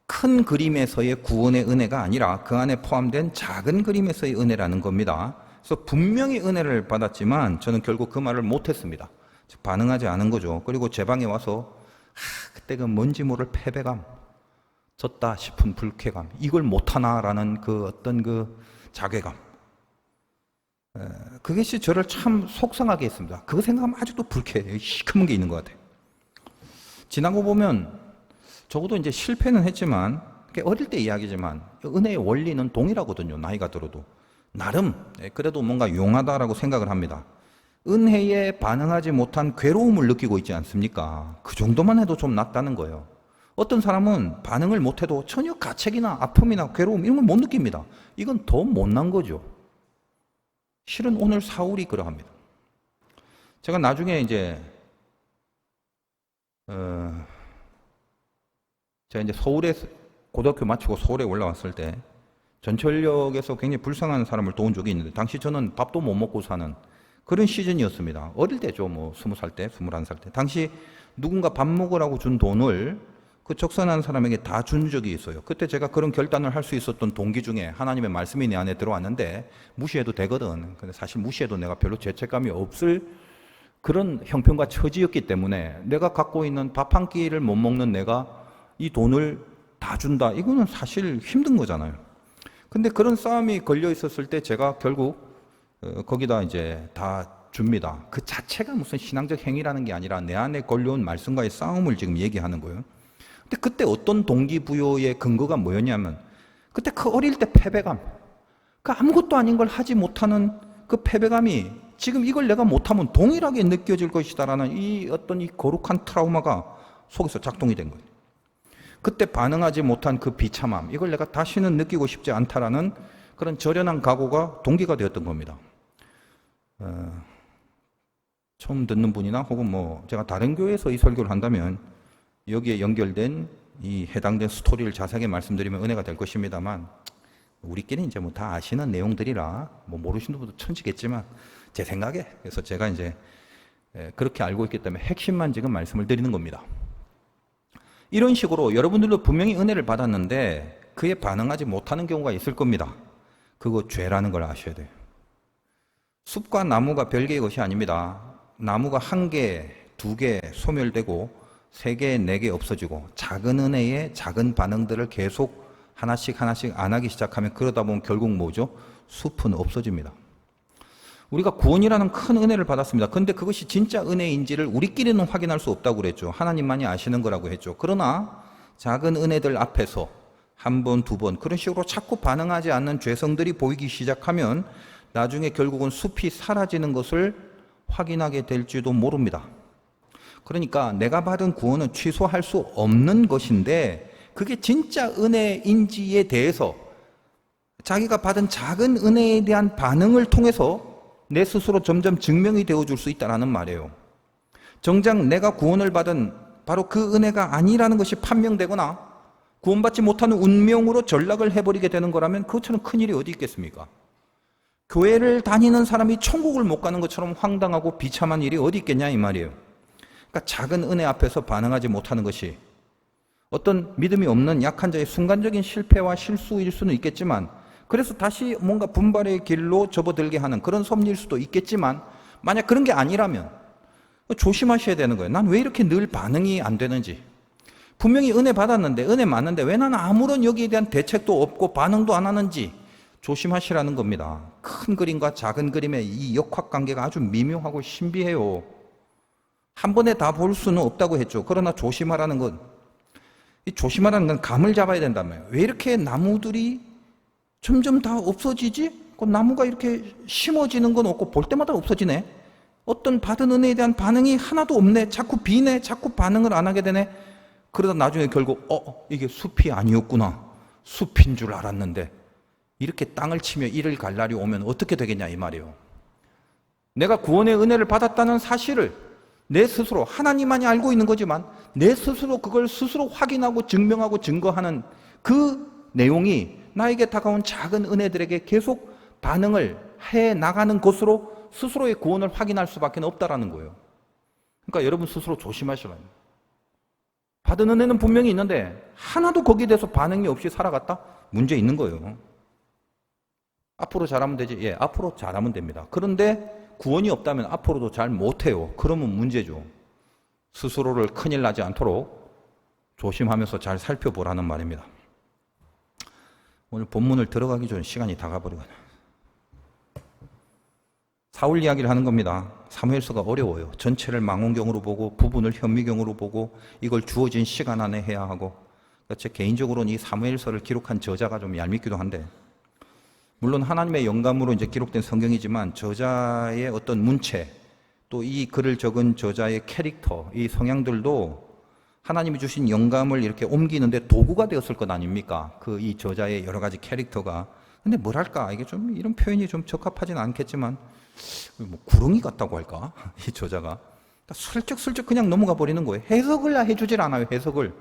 큰 그림에서의 구원의 은혜가 아니라 그 안에 포함된 작은 그림에서의 은혜라는 겁니다. 그래서 분명히 은혜를 받았지만 저는 결국 그 말을 못했습니다. 즉 반응하지 않은 거죠. 그리고 제 방에 와서 그때 그 뭔지 모를 패배감, 졌다 싶은 불쾌감, 이걸 못하나라는 그 어떤 그 자괴감, 그것이 저를 참 속상하게 했습니다. 그거 생각하면 아직도 불쾌해요. 시커먼 게 있는 것 같아요. 지나고 보면 적어도 이제 실패는 했지만 어릴 때 이야기지만 은혜의 원리는 동일하거든요. 나이가 들어도 나름 그래도 뭔가 용하다라고 생각을 합니다. 은혜에 반응하지 못한 괴로움을 느끼고 있지 않습니까? 그 정도만 해도 좀 낫다는 거예요. 어떤 사람은 반응을 못해도 전혀 가책이나 아픔이나 괴로움 이런 걸 못 느낍니다. 이건 더 못난 거죠. 실은 오늘 사울이 그러합니다. 제가 나중에 이제 서울에 고등학교 마치고 서울에 올라왔을 때 전철역에서 굉장히 불쌍한 사람을 도운 적이 있는데 당시 저는 밥도 못 먹고 사는 그런 시즌이었습니다. 어릴 때죠. 뭐 20살 때, 21살 때. 당시 누군가 밥 먹으라고 준 돈을 그 적선한 사람에게 다 준 적이 있어요. 그때 제가 그런 결단을 할 수 있었던 동기 중에 하나님의 말씀이 내 안에 들어왔는데 무시해도 되거든. 근데 사실 무시해도 내가 별로 죄책감이 없을 그런 형편과 처지였기 때문에 내가 갖고 있는 밥 한 끼를 못 먹는 내가 이 돈을 다 준다. 이거는 사실 힘든 거잖아요. 근데 그런 싸움이 걸려 있었을 때 제가 결국 거기다 이제 다 줍니다. 그 자체가 무슨 신앙적 행위라는 게 아니라 내 안에 걸려온 말씀과의 싸움을 지금 얘기하는 거예요. 근데 그때 어떤 동기부여의 근거가 뭐였냐면 그때 그 어릴 때 패배감, 그 아무것도 아닌 걸 하지 못하는 그 패배감이 지금 이걸 내가 못하면 동일하게 느껴질 것이다라는 이 어떤 이 거룩한 트라우마가 속에서 작동이 된 거예요. 그때 반응하지 못한 그 비참함, 이걸 내가 다시는 느끼고 싶지 않다라는 그런 절연한 각오가 동기가 되었던 겁니다. 처음 듣는 분이나 혹은 뭐 제가 다른 교회에서 이 설교를 한다면 여기에 연결된 이 해당된 스토리를 자세하게 말씀드리면 은혜가 될 것입니다만 우리끼리 이제 뭐 다 아시는 내용들이라 뭐 모르시는 분도 천지겠지만 제 생각에 그래서 제가 이제 그렇게 알고 있기 때문에 핵심만 지금 말씀을 드리는 겁니다. 이런 식으로 여러분들도 분명히 은혜를 받았는데 그에 반응하지 못하는 경우가 있을 겁니다. 그거 죄라는 걸 아셔야 돼요. 숲과 나무가 별개의 것이 아닙니다. 나무가 1개, 2개 소멸되고 3개, 4개 없어지고 작은 은혜에 작은 반응들을 계속 하나씩 안 하기 시작하면 그러다 보면 결국 뭐죠? 숲은 없어집니다. 우리가 구원이라는 큰 은혜를 받았습니다. 그런데 그것이 진짜 은혜인지를 우리끼리는 확인할 수 없다고 그랬죠. 하나님만이 아시는 거라고 했죠. 그러나 작은 은혜들 앞에서 1번, 2번 그런 식으로 자꾸 반응하지 않는 죄성들이 보이기 시작하면 나중에 결국은 숲이 사라지는 것을 확인하게 될지도 모릅니다. 그러니까 내가 받은 구원은 취소할 수 없는 것인데 그게 진짜 은혜인지에 대해서 자기가 받은 작은 은혜에 대한 반응을 통해서 내 스스로 점점 증명이 되어줄 수 있다는 말이에요. 정작 내가 구원을 받은 바로 그 은혜가 아니라는 것이 판명되거나 구원받지 못하는 운명으로 전락을 해버리게 되는 거라면 그것처럼 큰일이 어디 있겠습니까? 교회를 다니는 사람이 천국을 못 가는 것처럼 황당하고 비참한 일이 어디 있겠냐 이 말이에요. 그러니까 작은 은혜 앞에서 반응하지 못하는 것이 어떤 믿음이 없는 약한 자의 순간적인 실패와 실수일 수는 있겠지만, 그래서 다시 뭔가 분발의 길로 접어들게 하는 그런 섭리일 수도 있겠지만, 만약 그런 게 아니라면 조심하셔야 되는 거예요. 난 왜 이렇게 늘 반응이 안 되는지. 분명히 은혜 받았는데, 은혜 맞는데 왜 나는 아무런 여기에 대한 대책도 없고 반응도 안 하는지 조심하시라는 겁니다. 큰 그림과 작은 그림의 이 역학관계가 아주 미묘하고 신비해요. 한 번에 다 볼 수는 없다고 했죠. 그러나 조심하라는 건, 이 조심하라는 건 감을 잡아야 된다며요. 왜 이렇게 나무들이 점점 다 없어지지? 그 나무가 이렇게 심어지는 건 없고 볼 때마다 없어지네. 어떤 받은 은혜에 대한 반응이 하나도 없네. 자꾸 비네. 자꾸 반응을 안 하게 되네. 그러다 나중에 결국 이게 숲이 아니었구나. 숲인 줄 알았는데. 이렇게 땅을 치며 이를 갈 날이 오면 어떻게 되겠냐 이 말이에요. 내가 구원의 은혜를 받았다는 사실을 내 스스로, 하나님만이 알고 있는 거지만 내 스스로 그걸 스스로 확인하고 증명하고 증거하는 그 내용이 나에게 다가온 작은 은혜들에게 계속 반응을 해 나가는 것으로 스스로의 구원을 확인할 수밖에 없다라는 거예요. 그러니까 여러분 스스로 조심하시라는 거예요. 받은 은혜는 분명히 있는데 하나도 거기에 대해서 반응이 없이 살아갔다? 문제 있는 거예요. 앞으로 잘하면 되지. 예, 앞으로 잘하면 됩니다. 그런데 구원이 없다면 앞으로도 잘 못해요. 그러면 문제죠. 스스로를 큰일 나지 않도록 조심하면서 잘 살펴보라는 말입니다. 오늘 본문을 들어가기 전에 시간이 다 가버리거든요. 사울 이야기를 하는 겁니다. 사무엘서가 어려워요. 전체를 망원경으로 보고 부분을 현미경으로 보고 이걸 주어진 시간 안에 해야 하고, 그러니까 제 개인적으로는 이 사무엘서를 기록한 저자가 좀 얄밉기도 한데, 물론 하나님의 영감으로 이제 기록된 성경이지만 저자의 어떤 문체, 또 이 글을 적은 저자의 캐릭터, 이 성향들도 하나님이 주신 영감을 이렇게 옮기는데 도구가 되었을 것 아닙니까? 그 이 저자의 여러 가지 캐릭터가. 근데 뭐랄까, 이게 좀 이런 표현이 좀 적합하진 않겠지만 뭐 구렁이 같다고 할까? 이 저자가 슬쩍슬쩍 그냥 넘어가 버리는 거예요. 해석을 해주질 않아요. 해석을.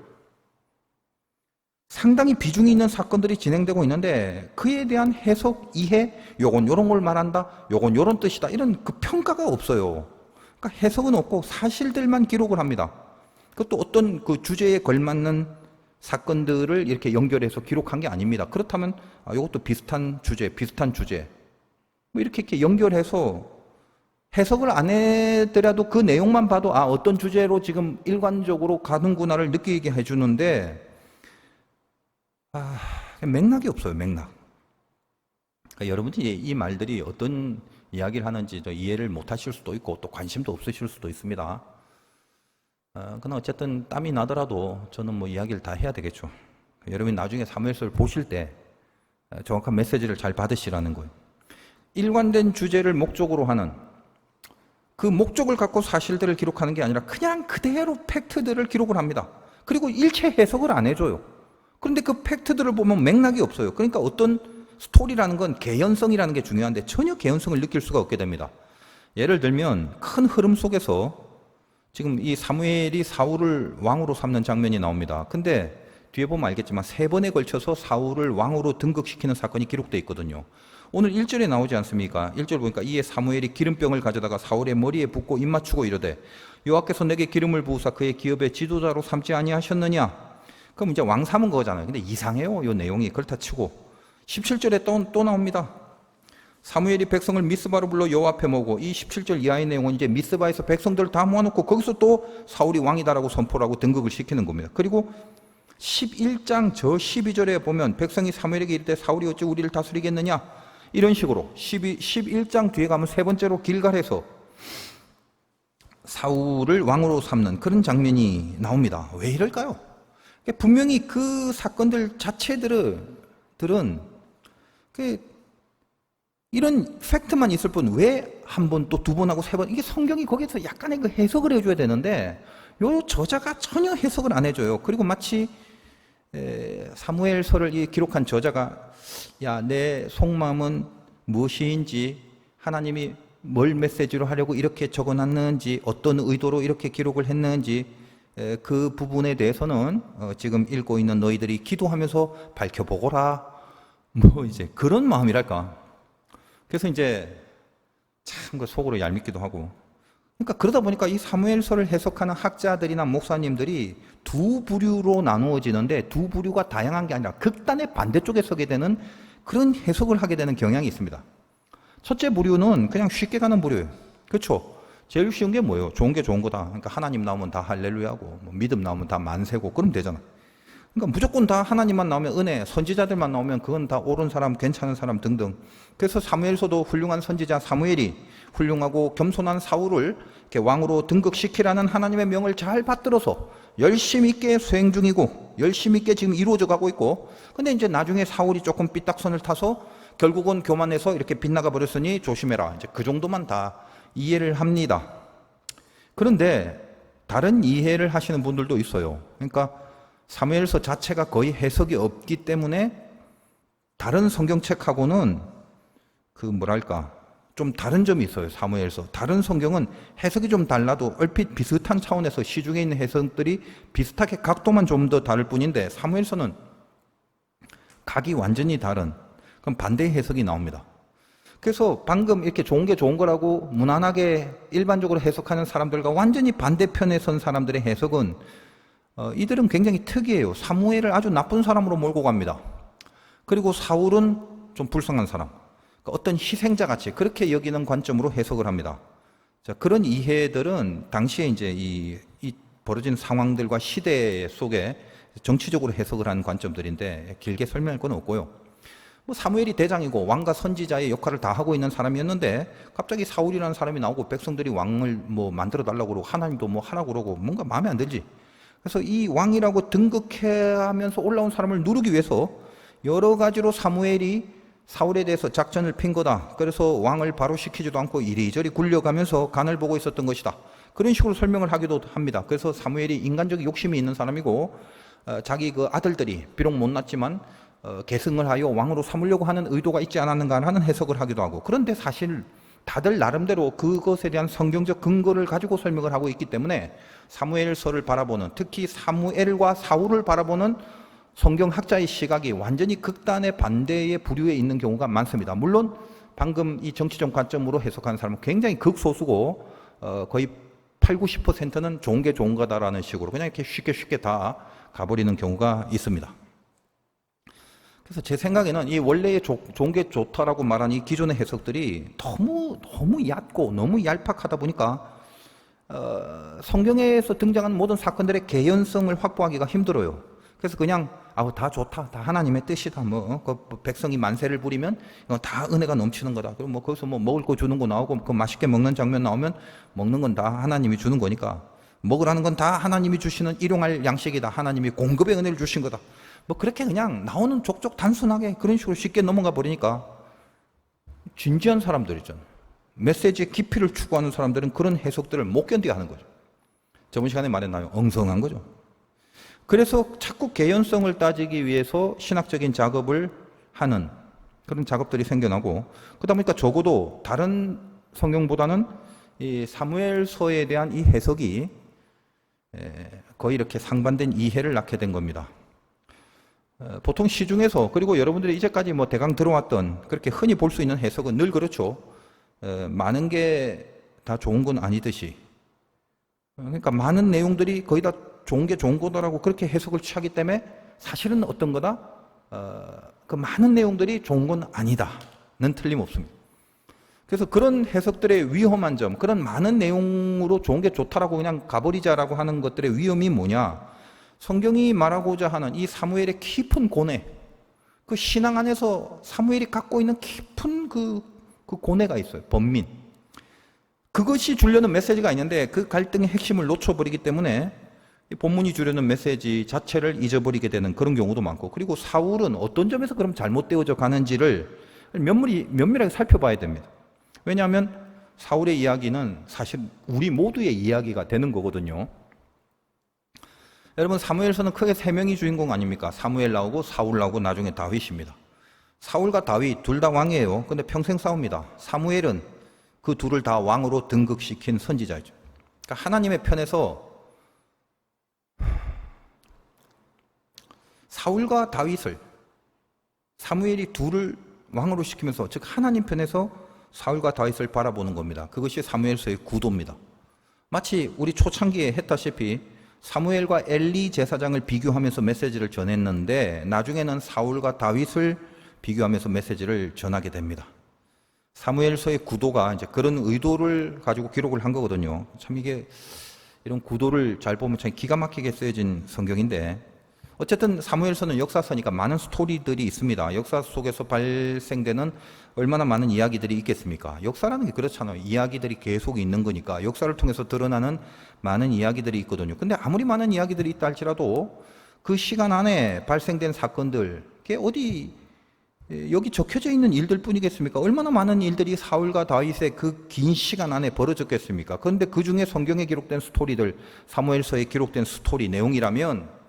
상당히 비중이 있는 사건들이 진행되고 있는데 그에 대한 해석, 이해, 요건 요런 걸 말한다, 요건 요런 뜻이다, 이런 그 평가가 없어요. 그러니까 해석은 없고 사실들만 기록을 합니다. 그것도 어떤 그 주제에 걸맞는 사건들을 이렇게 연결해서 기록한 게 아닙니다. 그렇다면 이것도 비슷한 주제 뭐 이렇게 연결해서 해석을 안 해더라도 그 내용만 봐도 어떤 주제로 지금 일관적으로 가는구나를 느끼게 해주는데 맥락이 없어요. 맥락. 그러니까 여러분이 이 말들이 어떤 이야기를 하는지 이해를 못 하실 수도 있고 또 관심도 없으실 수도 있습니다. 그러나 어쨌든 땀이 나더라도 저는 뭐 이야기를 다 해야 되겠죠. 여러분이 나중에 사무엘서를 보실 때 정확한 메시지를 잘 받으시라는 거예요. 일관된 주제를 목적으로 하는 그 목적을 갖고 사실들을 기록하는 게 아니라 그냥 그대로 팩트들을 기록을 합니다. 그리고 일체 해석을 안 해줘요. 그런데 그 팩트들을 보면 맥락이 없어요. 그러니까 어떤 스토리라는 건 개연성이라는 게 중요한데 전혀 개연성을 느낄 수가 없게 됩니다. 예를 들면 큰 흐름 속에서 지금 이 사무엘이 사울을 왕으로 삼는 장면이 나옵니다. 근데 뒤에 보면 알겠지만 3번에 걸쳐서 사울을 왕으로 등극시키는 사건이 기록되어 있거든요. 오늘 1절에 나오지 않습니까? 1절 보니까 이에 사무엘이 기름병을 가져다가 사울의 머리에 붓고 입 맞추고 이르되 여호와께서 내게 기름을 부으사 그의 기업의 지도자로 삼지 아니하셨느냐? 그럼 이제 왕 삼은 거잖아요. 근데 이상해요. 이 내용이. 그렇다 치고 17절에 또 나옵니다. 사무엘이 백성을 미스바로 불러 여호와 앞에 모으고, 이 17절 이하의 내용은 이제 미스바에서 백성들을 다 모아놓고 거기서 또 사울이 왕이다라고 선포를 하고 등극을 시키는 겁니다. 그리고 11장 저 12절에 보면 백성이 사무엘에게 이르되 사울이 어찌 우리를 다스리겠느냐, 이런 식으로 11장 뒤에 가면 세 번째로 길갈에서 사울을 왕으로 삼는 그런 장면이 나옵니다. 왜 이럴까요? 분명히 그 사건들 자체들은 이런 팩트만 있을 뿐 왜 한 번 또 두 번 하고 세 번, 이게 성경이 거기서 약간의 그 해석을 해줘야 되는데 요 저자가 전혀 해석을 안 해줘요. 그리고 마치 사무엘서를 기록한 저자가 내 속마음은 무엇인지 하나님이 뭘 메시지로 하려고 이렇게 적어놨는지, 어떤 의도로 이렇게 기록을 했는지, 그 부분에 대해서는 지금 읽고 있는 너희들이 기도하면서 밝혀보거라. 뭐 이제 그런 마음이랄까. 그래서 이제 참 그 속으로 얄밉기도 하고. 그러니까 그러다 보니까 이 사무엘서를 해석하는 학자들이나 목사님들이 두 부류로 나누어지는데, 두 부류가 다양한 게 아니라 극단의 반대쪽에 서게 되는 그런 해석을 하게 되는 경향이 있습니다. 첫째 부류는 그냥 쉽게 가는 부류예요. 그렇죠? 제일 쉬운 게 뭐예요? 좋은 게 좋은 거다. 그러니까 하나님 나오면 다 할렐루야고, 뭐 믿음 나오면 다 만세고, 그럼 되잖아. 그러니까 무조건 다 하나님만 나오면 은혜, 선지자들만 나오면 그건 다 옳은 사람, 괜찮은 사람 등등. 그래서 사무엘서도 훌륭한 선지자 사무엘이 훌륭하고 겸손한 사울을 이렇게 왕으로 등극시키라는 하나님의 명을 잘 받들어서 열심히 있게 수행 중이고, 열심히 있게 지금 이루어져 가고 있고, 근데 이제 나중에 사울이 조금 삐딱선을 타서 결국은 교만해서 이렇게 빗나가 버렸으니 조심해라. 이제 그 정도만 다 이해를 합니다. 그런데 다른 이해를 하시는 분들도 있어요. 그러니까 사무엘서 자체가 거의 해석이 없기 때문에 다른 성경책하고는 그 뭐랄까 좀 다른 점이 있어요. 사무엘서 다른 성경은 해석이 좀 달라도 얼핏 비슷한 차원에서 시중에 있는 해석들이 비슷하게 각도만 좀 더 다를 뿐인데, 사무엘서는 각이 완전히 다른 그럼 반대의 해석이 나옵니다. 그래서 방금 이렇게 좋은 게 좋은 거라고 무난하게 일반적으로 해석하는 사람들과 완전히 반대편에 선 사람들의 해석은 이들은 굉장히 특이해요. 사무엘을 아주 나쁜 사람으로 몰고 갑니다. 그리고 사울은 좀 불쌍한 사람, 그러니까 어떤 희생자같이 그렇게 여기는 관점으로 해석을 합니다. 자, 그런 이해들은 당시에 이제 이 벌어진 상황들과 시대 속에 정치적으로 해석을 한 관점들인데 길게 설명할 건 없고요. 뭐 사무엘이 대장이고 왕과 선지자의 역할을 다 하고 있는 사람이었는데 갑자기 사울이라는 사람이 나오고 백성들이 왕을 뭐 만들어 달라고 그러고 하나님도 뭐 하라고 그러고 뭔가 마음에 안 들지. 그래서 이 왕이라고 등극해 하면서 올라온 사람을 누르기 위해서 여러 가지로 사무엘이 사울에 대해서 작전을 핀 거다. 그래서 왕을 바로 시키지도 않고 이리저리 굴려가면서 간을 보고 있었던 것이다. 그런 식으로 설명을 하기도 합니다. 그래서 사무엘이 인간적인 욕심이 있는 사람이고 자기 그 아들들이 비록 못났지만 계승을 하여 왕으로 삼으려고 하는 의도가 있지 않았는가 하는 해석을 하기도 하고, 그런데 사실 다들 나름대로 그것에 대한 성경적 근거를 가지고 설명을 하고 있기 때문에 사무엘서를 바라보는, 특히 사무엘과 사울을 바라보는 성경학자의 시각이 완전히 극단의 반대의 부류에 있는 경우가 많습니다. 물론 방금 이 정치적 관점으로 해석하는 사람은 굉장히 극소수고 거의 8, 90%는 좋은 게 좋은 거다라는 식으로 그냥 이렇게 쉽게 다 가버리는 경우가 있습니다. 그래서 제 생각에는 이 원래의 좋은 게 좋다라고 말한 이 기존의 해석들이 너무 얕고 너무 얄팍하다 보니까 성경에서 등장한 모든 사건들의 개연성을 확보하기가 힘들어요. 그래서 그냥 다 좋다, 다 하나님의 뜻이다, 그 백성이 만세를 부리면 다 은혜가 넘치는 거다. 그럼 거기서 먹을 거 주는 거 나오고 그 맛있게 먹는 장면 나오면 먹는 건 다 하나님이 주는 거니까, 먹으라는 건 다 하나님이 주시는 일용할 양식이다, 하나님이 공급의 은혜를 주신 거다. 그렇게 그냥 나오는 족족 단순하게 그런 식으로 쉽게 넘어가 버리니까 진지한 사람들 있잖아요. 메시지의 깊이를 추구하는 사람들은 그런 해석들을 못 견디게 하는 거죠. 저번 시간에 말했나요? 엉성한 거죠. 그래서 자꾸 개연성을 따지기 위해서 신학적인 작업을 하는 그런 작업들이 생겨나고, 그러다 보니까 적어도 다른 성경보다는 이 사무엘서에 대한 이 해석이 거의 이렇게 상반된 이해를 낳게 된 겁니다. 보통 시중에서, 그리고 여러분들이 이제까지 대강 들어왔던 그렇게 흔히 볼 수 있는 해석은 늘 그렇죠. 많은 게 다 좋은 건 아니듯이, 그러니까 많은 내용들이 거의 다 좋은 게 좋은 거다라고 그렇게 해석을 취하기 때문에 사실은 어떤 거다? 그 많은 내용들이 좋은 건 아니다는 틀림없습니다. 그래서 그런 해석들의 위험한 점, 그런 많은 내용으로 좋은 게 좋다라고 그냥 가버리자라고 하는 것들의 위험이 뭐냐? 성경이 말하고자 하는 이 사무엘의 깊은 고뇌, 그 신앙 안에서 사무엘이 갖고 있는 깊은 그 고뇌가 있어요. 번민. 그것이 주려는 메시지가 있는데 그 갈등의 핵심을 놓쳐버리기 때문에 본문이 주려는 메시지 자체를 잊어버리게 되는 그런 경우도 많고, 그리고 사울은 어떤 점에서 그럼 잘못되어져 가는지를 면밀하게 살펴봐야 됩니다. 왜냐하면 사울의 이야기는 사실 우리 모두의 이야기가 되는 거거든요. 여러분, 사무엘서는 크게 세 명이 주인공 아닙니까? 사무엘 나오고 사울 나오고 나중에 다윗입니다. 사울과 다윗 둘 다 왕이에요. 근데 평생 싸웁니다. 사무엘은 그 둘을 다 왕으로 등극시킨 선지자죠. 그러니까 하나님의 편에서 사울과 다윗을, 사무엘이 둘을 왕으로 시키면서, 즉 하나님 편에서 사울과 다윗을 바라보는 겁니다. 그것이 사무엘서의 구도입니다. 마치 우리 초창기에 했다시피 사무엘과 엘리 제사장을 비교하면서 메시지를 전했는데 나중에는 사울과 다윗을 비교하면서 메시지를 전하게 됩니다. 사무엘서의 구도가 이제 그런 의도를 가지고 기록을 한 거거든요. 참 이게 이런 구도를 잘 보면 참 기가 막히게 쓰여진 성경인데, 어쨌든 사무엘서는 역사서니까 많은 스토리들이 있습니다. 역사 속에서 발생되는 얼마나 많은 이야기들이 있겠습니까? 역사라는 게 그렇잖아요. 이야기들이 계속 있는 거니까 역사를 통해서 드러나는 많은 이야기들이 있거든요. 근데 아무리 많은 이야기들이 있다 할지라도 그 시간 안에 발생된 사건들, 그게 어디 여기 적혀져 있는 일들 뿐이겠습니까? 얼마나 많은 일들이 사울과 다윗의 그 긴 시간 안에 벌어졌겠습니까? 그런데 그 중에 성경에 기록된 스토리들, 사무엘서에 기록된 스토리 내용이라면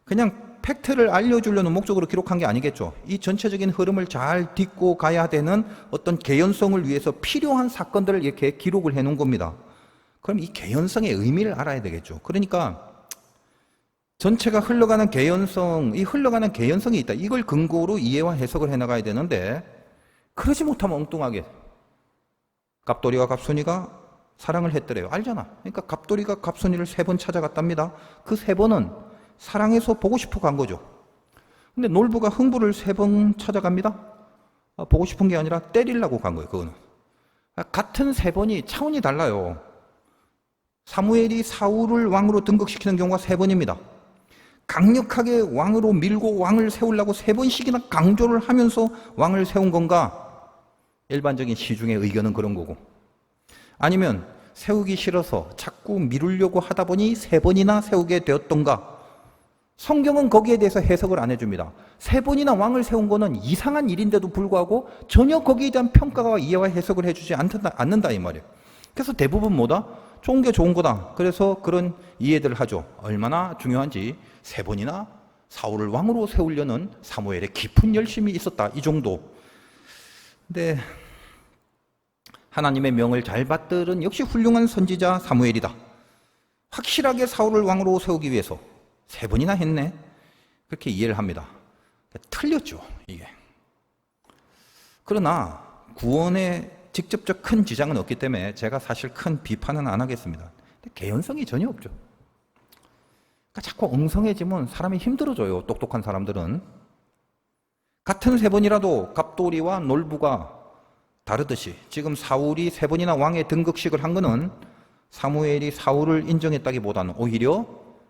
그냥 팩트를 알려주려는 목적으로 기록한 게 아니겠죠. 이 전체적인 흐름을 잘 딛고 가야 되는 어떤 개연성을 위해서 필요한 사건들을 이렇게 기록을 해놓은 겁니다. 그럼 이 개연성의 의미를 알아야 되겠죠. 그러니까 전체가 흘러가는 개연성, 이 흘러가는 개연성이 있다. 이걸 근거로 이해와 해석을 해나가야 되는데, 그러지 못하면 엉뚱하게 갑돌이와 갑순이가 사랑을 했더래요. 알잖아. 그러니까 갑돌이가 갑순이를 3번 찾아갔답니다. 그 3번은 사랑해서 보고 싶어 간 거죠. 근데 놀부가 흥부를 3번 찾아갑니다. 보고 싶은 게 아니라 때리려고 간 거예요. 그거는 같은 3번이 차원이 달라요. 사무엘이 사울을 왕으로 등극시키는 경우가 3번입니다. 강력하게 왕으로 밀고 왕을 세우려고 3번씩이나 강조를 하면서 왕을 세운 건가? 일반적인 시중의 의견은 그런 거고, 아니면 세우기 싫어서 자꾸 미루려고 하다 보니 3번이나 세우게 되었던가? 성경은 거기에 대해서 해석을 안 해줍니다. 3번이나 왕을 세운 거는 이상한 일인데도 불구하고 전혀 거기에 대한 평가와 이해와 해석을 해주지 않는다 이 말이에요. 그래서 대부분 뭐다? 좋은 게 좋은 거다. 그래서 그런 이해들을 하죠. 얼마나 중요한지 3번이나 사울을 왕으로 세우려는 사무엘의 깊은 열심이 있었다. 이 정도. 근데 하나님의 명을 잘 받들은 역시 훌륭한 선지자 사무엘이다. 확실하게 사울을 왕으로 세우기 위해서 3번이나 했네. 그렇게 이해를 합니다. 틀렸죠, 이게. 그러나 구원에 직접적 큰 지장은 없기 때문에 제가 사실 큰 비판은 안 하겠습니다. 근데 개연성이 전혀 없죠. 그러니까 자꾸 엉성해지면 사람이 힘들어져요, 똑똑한 사람들은. 같은 3번이라도 갑돌이와 놀부가 다르듯이 지금 사울이 3번이나 왕의 등극식을 한 거는 사무엘이 사울을 인정했다기보다는 오히려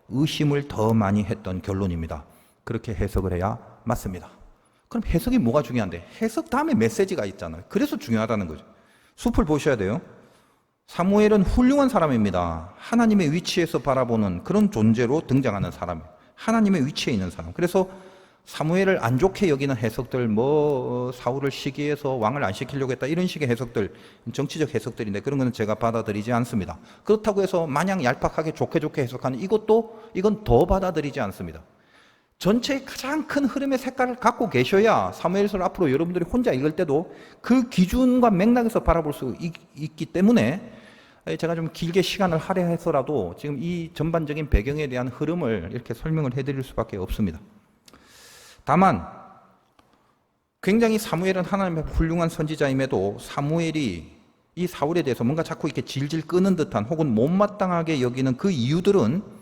의심을 더 많이 했던 결론입니다. 그렇게 해석을 해야 맞습니다. 그럼 해석이 뭐가 중요한데? 해석 다음에 메시지가 있잖아요. 그래서 중요하다는 거죠. 숲을 보셔야 돼요. 사무엘은 훌륭한 사람입니다. 하나님의 위치에서 바라보는 그런 존재로 등장하는 사람, 하나님의 위치에 있는 사람. 그래서 사무엘을 안 좋게 여기는 해석들, 사울을 시기해서 왕을 안 시키려고 했다, 이런 식의 해석들, 정치적 해석들인데 그런 거는 제가 받아들이지 않습니다. 그렇다고 해서 마냥 얄팍하게 좋게 해석하는 이건 더 받아들이지 않습니다. 전체의 가장 큰 흐름의 색깔을 갖고 계셔야 사무엘서를 앞으로 여러분들이 혼자 읽을 때도 그 기준과 맥락에서 바라볼 수 있기 때문에 제가 좀 길게 시간을 할애해서라도 지금 이 전반적인 배경에 대한 흐름을 이렇게 설명을 해드릴 수밖에 없습니다. 다만 굉장히 사무엘은 하나님의 훌륭한 선지자임에도 사무엘이 이 사울에 대해서 뭔가 자꾸 이렇게 질질 끄는 듯한 혹은 못마땅하게 여기는 그 이유들은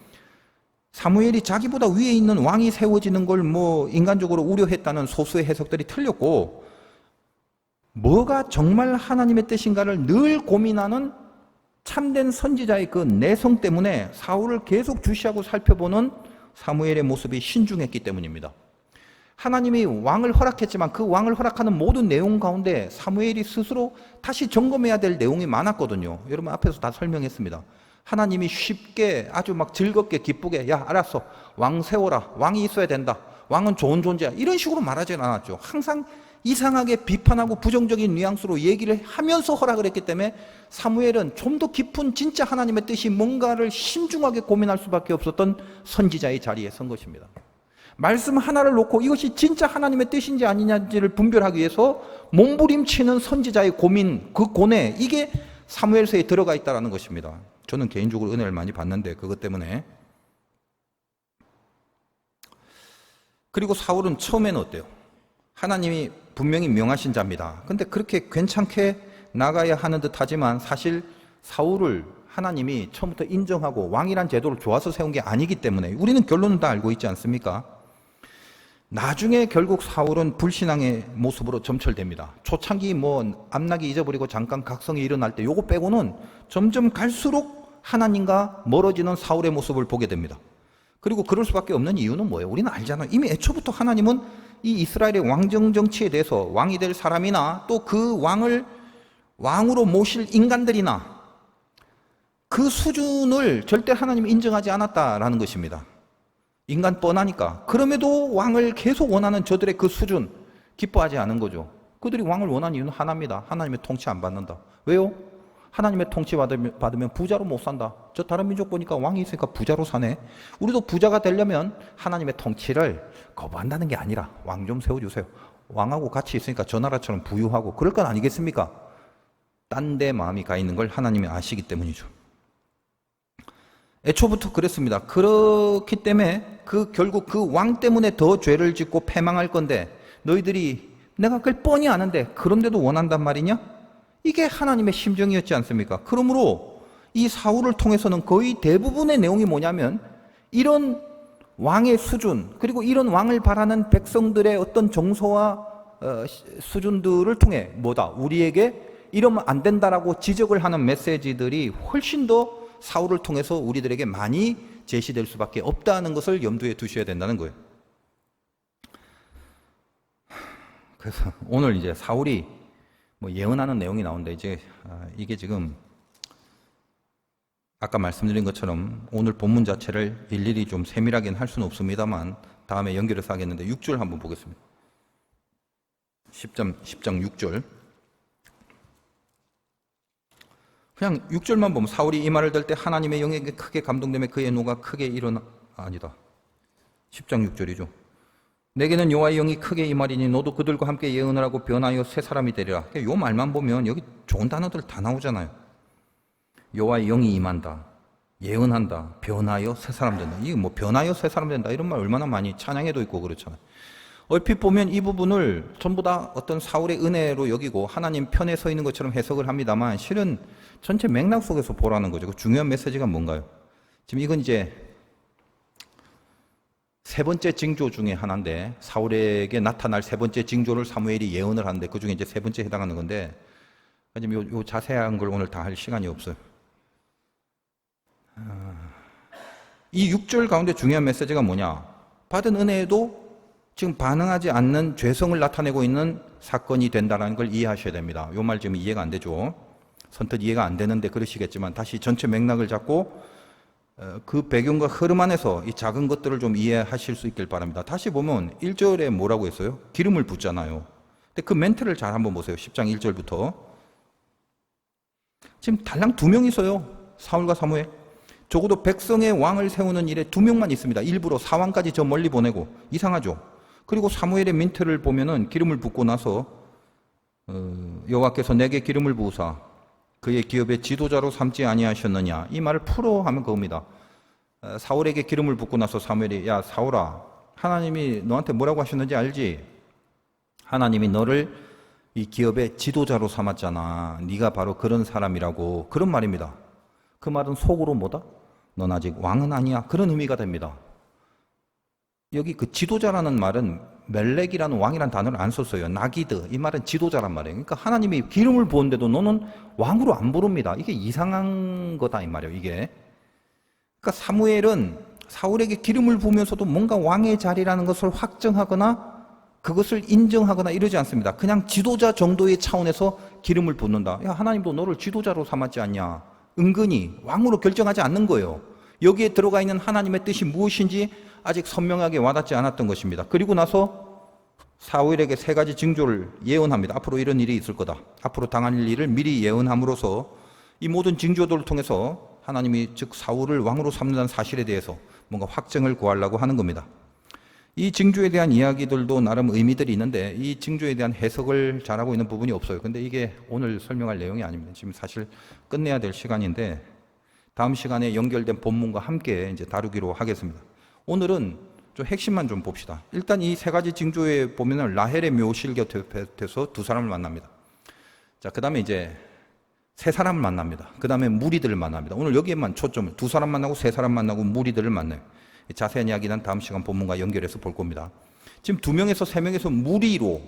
사무엘이 자기보다 위에 있는 왕이 세워지는 걸 인간적으로 우려했다는 소수의 해석들이 틀렸고, 뭐가 정말 하나님의 뜻인가를 늘 고민하는 참된 선지자의 그 내성 때문에 사울을 계속 주시하고 살펴보는 사무엘의 모습이 신중했기 때문입니다. 하나님이 왕을 허락했지만 그 왕을 허락하는 모든 내용 가운데 사무엘이 스스로 다시 점검해야 될 내용이 많았거든요. 여러분 앞에서 다 설명했습니다. 하나님이 쉽게 아주 막 즐겁게 기쁘게 야 알았어, 왕 세워라, 왕이 있어야 된다, 왕은 좋은 존재야, 이런 식으로 말하지는 않았죠. 항상 이상하게 비판하고 부정적인 뉘앙스로 얘기를 하면서 허락을 했기 때문에 사무엘은 좀 더 깊은 진짜 하나님의 뜻이 뭔가를 신중하게 고민할 수밖에 없었던 선지자의 자리에 선 것입니다. 말씀 하나를 놓고 이것이 진짜 하나님의 뜻인지 아니냐지를 분별하기 위해서 몸부림치는 선지자의 고민, 그 고뇌, 이게 사무엘서에 들어가 있다는 것입니다. 저는 개인적으로 은혜를 많이 받는데 그것 때문에. 그리고 사울은 처음에는 어때요? 하나님이 분명히 명하신 자입니다. 근데 그렇게 괜찮게 나가야 하는 듯 하지만 사실 사울을 하나님이 처음부터 인정하고 왕이란 제도를 좋아서 세운 게 아니기 때문에 우리는 결론은 다 알고 있지 않습니까? 나중에 결국 사울은 불신앙의 모습으로 점철됩니다. 초창기 앞나기 잊어버리고 잠깐 각성이 일어날 때 요거 빼고는 점점 갈수록 하나님과 멀어지는 사울의 모습을 보게 됩니다. 그리고 그럴 수밖에 없는 이유는 뭐예요? 우리는 알잖아요. 이미 애초부터 하나님은 이 이스라엘의 왕정 정치에 대해서 왕이 될 사람이나 또 그 왕을 왕으로 모실 인간들이나 그 수준을 절대 하나님이 인정하지 않았다라는 것입니다. 인간 뻔하니까. 그럼에도 왕을 계속 원하는 저들의 그 수준 기뻐하지 않은 거죠. 그들이 왕을 원하는 이유는 하나입니다. 하나님의 통치 안 받는다. 왜요? 하나님의 통치 받으면 부자로 못 산다. 저 다른 민족 보니까 왕이 있으니까 부자로 사네. 우리도 부자가 되려면 하나님의 통치를 거부한다는 게 아니라 왕 좀 세워주세요. 왕하고 같이 있으니까 저 나라처럼 부유하고 그럴 건 아니겠습니까? 딴 데 마음이 가 있는 걸 하나님이 아시기 때문이죠. 애초부터 그랬습니다. 그렇기 때문에 결국 그 왕 때문에 더 죄를 짓고 패망할 건데 너희들이 내가 그걸 뻔히 아는데 그런데도 원한단 말이냐? 이게 하나님의 심정이었지 않습니까? 그러므로 이 사울을 통해서는 거의 대부분의 내용이 뭐냐면 이런 왕의 수준 그리고 이런 왕을 바라는 백성들의 어떤 정서와 수준들을 통해 우리에게 이러면 안 된다라고 지적을 하는 메시지들이 훨씬 더 사울을 통해서 우리들에게 많이 제시될 수밖에 없다는 것을 염두에 두셔야 된다는 거예요. 그래서 오늘 이제 사울이 예언하는 내용이 나오는데 이게 지금 아까 말씀드린 것처럼 오늘 본문 자체를 일일이 좀 세밀하게는 할 수는 없습니다만 다음에 연결해서 하겠는데 6절 한번 보겠습니다. 10장 6절. 그냥 6절만 보면 사울이 이 말을 들 때 하나님의 영에게 크게 감동되며 그의 노가 크게 아니다. 10장 6절이죠. 내게는 여호와의 영이 크게 임하리니 너도 그들과 함께 예언을 하고 변하여 새 사람이 되리라. 이 말만 보면 여기 좋은 단어들 다 나오잖아요. 여호와의 영이 임한다, 예언한다, 변하여 새 사람 된다. 이게 변하여 새 사람 된다 이런 말 얼마나 많이 찬양에도 있고 그렇잖아요. 얼핏 보면 이 부분을 전부 다 어떤 사울의 은혜로 여기고 하나님 편에 서 있는 것처럼 해석을 합니다만 실은 전체 맥락 속에서 보라는 거죠. 그 중요한 메시지가 뭔가요? 지금 이건 이제 세 번째 징조 중에 하나인데 사울에게 나타날 세 번째 징조를 사무엘이 예언을 하는데 그 중에 이제 세 번째 해당하는 건데 지금 요 자세한 걸 오늘 다 할 시간이 없어요. 이 6절 가운데 중요한 메시지가 뭐냐? 받은 은혜에도 지금 반응하지 않는 죄성을 나타내고 있는 사건이 된다는 걸 이해하셔야 됩니다. 이 말 지금 이해가 안 되죠. 선뜻 이해가 안 되는데 그러시겠지만 다시 전체 맥락을 잡고 그 배경과 흐름 안에서 이 작은 것들을 좀 이해하실 수 있길 바랍니다. 다시 보면 1절에 뭐라고 했어요? 기름을 붓잖아요. 근데 그 멘트를 잘 한번 보세요. 10장 1절부터. 지금 달랑 2명 있어요. 사울과 사무엘. 적어도 백성의 왕을 세우는 일에 2명만 있습니다. 일부러 사왕까지 저 멀리 보내고. 이상하죠? 그리고 사무엘의 멘트를 보면은 기름을 붓고 나서 여호와께서 내게 기름을 부으사 그의 기업의 지도자로 삼지 아니하셨느냐 이 말을 풀어 하면 그겁니다. 사울에게 기름을 붓고 나서 사무엘이 야 사울아 하나님이 너한테 뭐라고 하셨는지 알지? 하나님이 너를 이 기업의 지도자로 삼았잖아. 네가 바로 그런 사람이라고 그런 말입니다. 그 말은 속으로 뭐다? 넌 아직 왕은 아니야 그런 의미가 됩니다. 여기 그 지도자라는 말은 멜렉이라는 왕이라는 단어를 안 썼어요. 나기드 이 말은 지도자란 말이에요. 그러니까 하나님이 기름을 부었는데도 너는 왕으로 안 부릅니다. 이게 이상한 거다 이 말이에요. 이게 그러니까 사무엘은 사울에게 기름을 부으면서도 뭔가 왕의 자리라는 것을 확정하거나 그것을 인정하거나 이러지 않습니다. 그냥 지도자 정도의 차원에서 기름을 붓는다. 야 하나님도 너를 지도자로 삼았지 않냐. 은근히 왕으로 결정하지 않는 거예요. 여기에 들어가 있는 하나님의 뜻이 무엇인지 아직 선명하게 와닿지 않았던 것입니다. 그리고 나서 사울에게 3가지 징조를 예언합니다. 앞으로 이런 일이 있을 거다. 앞으로 당할 일을 미리 예언함으로써 이 모든 징조들을 통해서 하나님이 즉 사울을 왕으로 삼는다는 사실에 대해서 뭔가 확증을 구하려고 하는 겁니다. 이 징조에 대한 이야기들도 나름 의미들이 있는데 이 징조에 대한 해석을 잘하고 있는 부분이 없어요. 근데 이게 오늘 설명할 내용이 아닙니다. 지금 사실 끝내야 될 시간인데 다음 시간에 연결된 본문과 함께 이제 다루기로 하겠습니다. 오늘은 좀 핵심만 좀 봅시다. 일단 이 세 가지 징조에 보면은 라헬의 묘실 곁에서 두 사람을 만납니다. 자, 그 다음에 이제 세 사람을 만납니다. 그 다음에 무리들을 만납니다. 오늘 여기에만 초점을, 두 사람 만나고 세 사람 만나고 무리들을 만나요. 자세한 이야기는 다음 시간 본문과 연결해서 볼 겁니다. 지금 2명에서 3명에서 무리로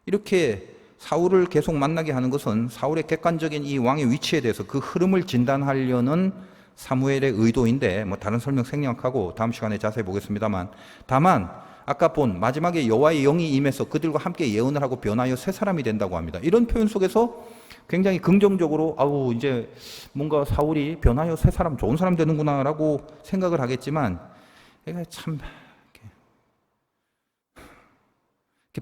이렇게 사울을 계속 만나게 하는 것은 사울의 객관적인 이 왕의 위치에 대해서 그 흐름을 진단하려는 사무엘의 의도인데 뭐 다른 설명 생략하고 다음 시간에 자세히 보겠습니다만, 다만 아까 본 마지막에 여호와의 영이 임해서 그들과 함께 예언을 하고 변하여 새 사람이 된다고 합니다. 이런 표현 속에서 굉장히 긍정적으로 아우 이제 뭔가 사울이 변하여 새 사람, 좋은 사람 되는구나라고 생각을 하겠지만 이게 참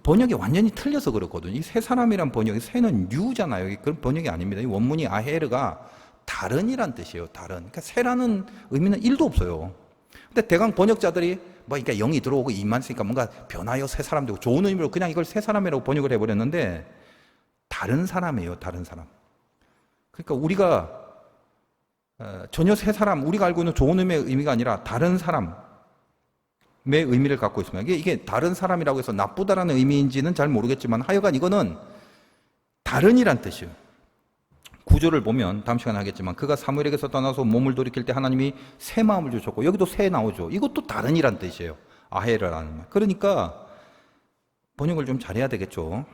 번역이 완전히 틀려서 그렇거든요. 이 새 사람이란 번역이 새는 뉴잖아요. 그런 번역이 아닙니다. 이 원문이 아헤르가 다른이란 뜻이에요. 다른. 그러니까 새라는 의미는 1도 없어요. 근데 대강 번역자들이 뭐 그러니까 영이 들어오고 임했으니까 뭔가 변하여 새 사람 되고 좋은 의미로 그냥 이걸 새 사람이라고 번역을 해버렸는데 다른 사람이에요. 다른 사람. 그러니까 우리가 전혀 새 사람, 우리가 알고 있는 좋은 의미가 아니라 다른 사람 의미를 갖고 있습니다. 이게 다른 사람이라고 해서 나쁘다라는 의미인지는 잘 모르겠지만 하여간 이거는 다른이란 뜻이에요. 구조를 보면 다음 시간에 하겠지만 그가 사무엘에게서 떠나서 몸을 돌이킬 때 하나님이 새 마음을 주셨고 여기도 새 나오죠. 이것도 다른이란 뜻이에요. 아헤르라는 말. 그러니까 번역을 좀 잘해야 되겠죠.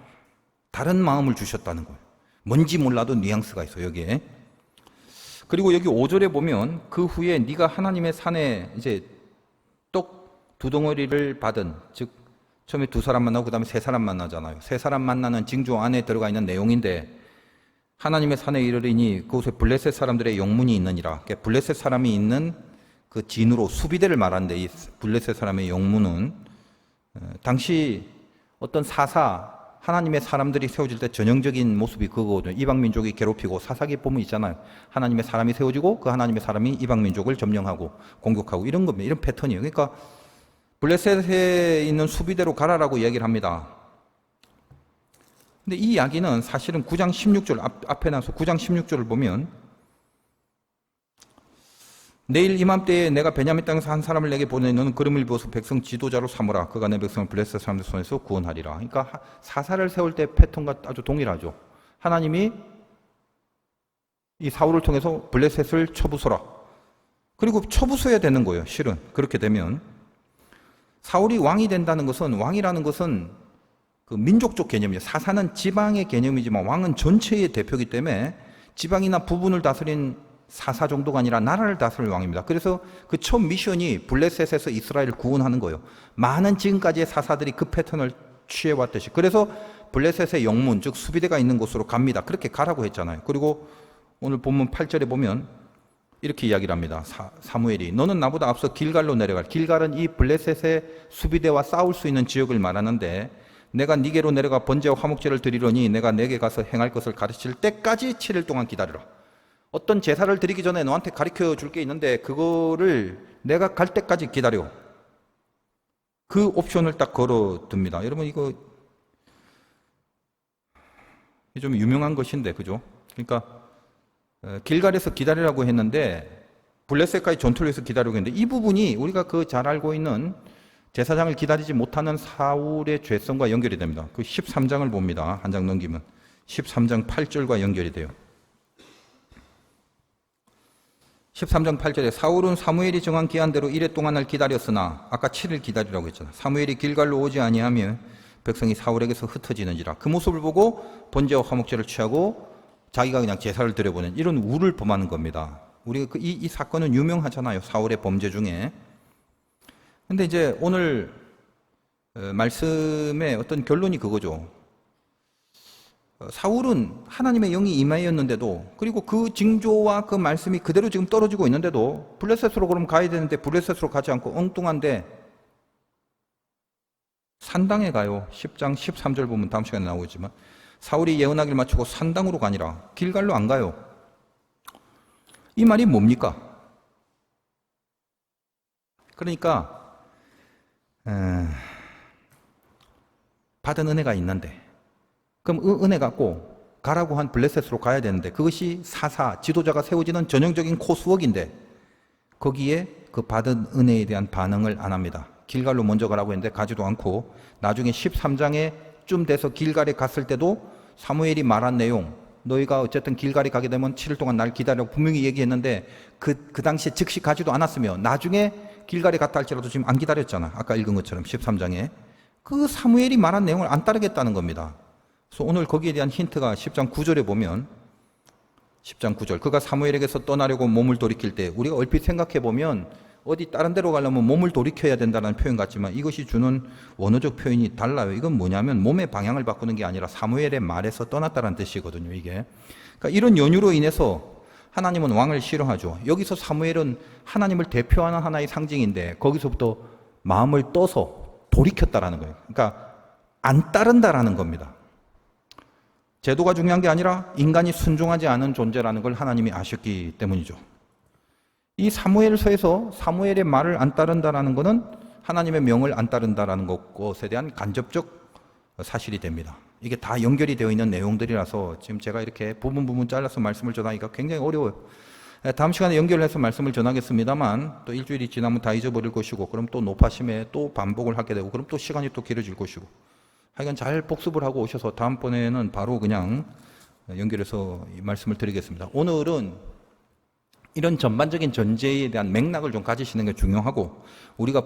다른 마음을 주셨다는 거예요. 뭔지 몰라도 뉘앙스가 있어요. 여기에. 그리고 여기 5절에 보면 그 후에 네가 하나님의 산에 이제 떡 두 덩어리를 받은, 즉 처음에 두 사람 만나고 그 다음에 세 사람 만나잖아요. 세 사람 만나는 징조 안에 들어가 있는 내용인데 하나님의 산에 이르리니 그곳에 블레셋 사람들의 영문이 있느니라. 그러니까 블레셋 사람이 있는 그 진으로 수비대를 말하는데 이 블레셋 사람의 영문은 당시 어떤 사사 하나님의 사람들이 세워질 때 전형적인 모습이 그거거든요. 이방 민족이 괴롭히고 사사기 보면 있잖아요. 하나님의 사람이 세워지고 그 하나님의 사람이 이방 민족을 점령하고 공격하고 이런 겁니다. 이런 패턴이에요. 그러니까 블레셋에 있는 수비대로 가라라고 이야기를 합니다. 근데 이 이야기는 사실은 9장 16절 앞에 나서 9장 16절을 보면 내일 이맘때에 내가 베냐민 땅에서 한 사람을 내게 보내 너는 그름을 입어서 백성 지도자로 삼으라. 그가 내 백성을 블레셋 사람들 손에서 구원하리라. 그러니까 사사를 세울 때 패턴과 아주 동일하죠. 하나님이 이 사울을 통해서 블레셋을 쳐부숴라. 그리고 쳐부숴야 되는 거예요. 실은 그렇게 되면 사울이 왕이 된다는 것은, 왕이라는 것은 그 민족적 개념이에요. 사사는 지방의 개념이지만 왕은 전체의 대표이기 때문에 지방이나 부분을 다스린 사사 정도가 아니라 나라를 다스릴 왕입니다. 그래서 그 첫 미션이 블레셋에서 이스라엘을 구원하는 거예요. 많은 지금까지의 사사들이 그 패턴을 취해왔듯이. 그래서 블레셋의 영문, 즉 수비대가 있는 곳으로 갑니다. 그렇게 가라고 했잖아요. 그리고 오늘 본문 8절에 보면 이렇게 이야기를 합니다. 사무엘이 너는 나보다 앞서 길갈로 내려갈. 길갈은 이 블레셋의 수비대와 싸울 수 있는 지역을 말하는데 내가 네게로 내려가 번제와 화목제를 드리려니 내가 내게 가서 행할 것을 가르칠 때까지 7일 동안 기다리라. 어떤 제사를 드리기 전에 너한테 가르쳐 줄 게 있는데 그거를 내가 갈 때까지 기다려. 그 옵션을 딱 걸어둡니다. 여러분 이거 좀 유명한 것인데 그죠? 그러니까 길갈에서 기다리라고 했는데 블레셋까지 전투를 해서 기다리고 했는데 이 부분이 우리가 그 잘 알고 있는 제사장을 기다리지 못하는 사울의 죄성과 연결이 됩니다. 그 13장을 봅니다. 한 장 넘기면 13장 8절과 연결이 돼요. 13장 8절에 사울은 사무엘이 정한 기한대로 이레 동안을 기다렸으나 아까 7일 기다리라고 했잖아. 사무엘이 길갈로 오지 아니하며 백성이 사울에게서 흩어지는지라. 그 모습을 보고 번제와 화목제를 취하고 자기가 그냥 제사를 드려보는 이런 우를 범하는 겁니다. 우리가 이 사건은 유명하잖아요. 사울의 범죄 중에. 근데 이제 오늘 말씀의 어떤 결론이 그거죠. 사울은 하나님의 영이 임하였는데도 그리고 그 징조와 그 말씀이 그대로 지금 떨어지고 있는데도 블레셋으로 그럼 가야 되는데 블레셋으로 가지 않고 엉뚱한데 산당에 가요. 10장 13절 보면 다음 시간에 나오겠지만 사울이 예언하기를 마치고 산당으로 가니라. 길갈로 안 가요. 이 말이 뭡니까? 그러니까 받은 은혜가 있는데, 그럼 은혜 갖고 가라고 한 블레셋으로 가야 되는데, 그것이 사사, 지도자가 세워지는 전형적인 코스웍인데, 거기에 그 받은 은혜에 대한 반응을 안 합니다. 길갈로 먼저 가라고 했는데 가지도 않고, 나중에 13장에 쯤 돼서 길갈에 갔을 때도 사무엘이 말한 내용, 너희가 어쨌든 길갈에 가게 되면 7일 동안 날 기다려 분명히 얘기했는데, 그 당시에 즉시 가지도 않았으며, 나중에 길갈에 갔다 할지라도 지금 안 기다렸잖아. 아까 읽은 것처럼 13장에 그 사무엘이 말한 내용을 안 따르겠다는 겁니다. 그래서 오늘 거기에 대한 힌트가 10장 9절에 보면, 10장 9절, 그가 사무엘에게서 떠나려고 몸을 돌이킬 때, 우리가 얼핏 생각해 보면 어디 다른 데로 가려면 몸을 돌이켜야 된다는 표현 같지만, 이것이 주는 원어적 표현이 달라요. 이건 뭐냐면 몸의 방향을 바꾸는 게 아니라 사무엘의 말에서 떠났다는 뜻이거든요, 이게. 그러니까 이런 연유로 인해서 하나님은 왕을 싫어하죠. 여기서 사무엘은 하나님을 대표하는 하나의 상징인데, 거기서부터 마음을 떠서 돌이켰다라는 거예요. 그러니까 안 따른다라는 겁니다. 제도가 중요한 게 아니라 인간이 순종하지 않은 존재라는 걸 하나님이 아셨기 때문이죠. 이 사무엘서에서 사무엘의 말을 안 따른다라는 것은 하나님의 명을 안 따른다라는 것에 대한 간접적 사실이 됩니다. 이게 다 연결이 되어 있는 내용들이라서 지금 제가 이렇게 부분 잘라서 말씀을 전하기가 굉장히 어려워요. 다음 시간에 연결해서 말씀을 전하겠습니다만, 또 일주일이 지나면 다 잊어버릴 것이고, 그럼 또 노파심에 또 반복을 하게 되고, 그럼 또 시간이 또 길어질 것이고, 하여간 잘 복습을 하고 오셔서 다음번에는 바로 그냥 연결해서 이 말씀을 드리겠습니다. 오늘은 이런 전반적인 전제에 대한 맥락을 좀 가지시는 게 중요하고, 우리가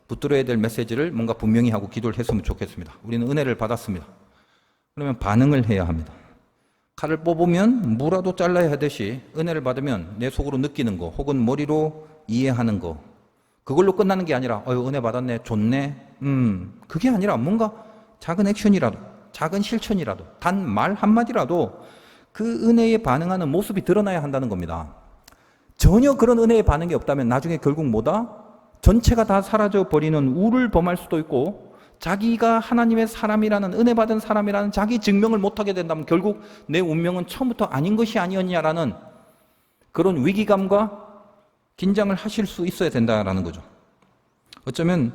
붙들어야 될 메시지를 뭔가 분명히 하고 기도를 했으면 좋겠습니다. 우리는 은혜를 받았습니다. 그러면 반응을 해야 합니다. 칼을 뽑으면 무라도 잘라야 하듯이, 은혜를 받으면 내 속으로 느끼는 거 혹은 머리로 이해하는 거, 그걸로 끝나는 게 아니라 은혜 받았네, 좋네, 그게 아니라 뭔가 작은 액션이라도, 작은 실천이라도, 단 말 한마디라도 그 은혜에 반응하는 모습이 드러나야 한다는 겁니다. 전혀 그런 은혜에 반응이 없다면 나중에 결국 뭐다? 전체가 다 사라져버리는 우를 범할 수도 있고, 자기가 하나님의 사람이라는, 은혜 받은 사람이라는 자기 증명을 못하게 된다면 결국 내 운명은 처음부터 아닌 것이 아니었냐라는 그런 위기감과 긴장을 하실 수 있어야 된다라는 거죠. 어쩌면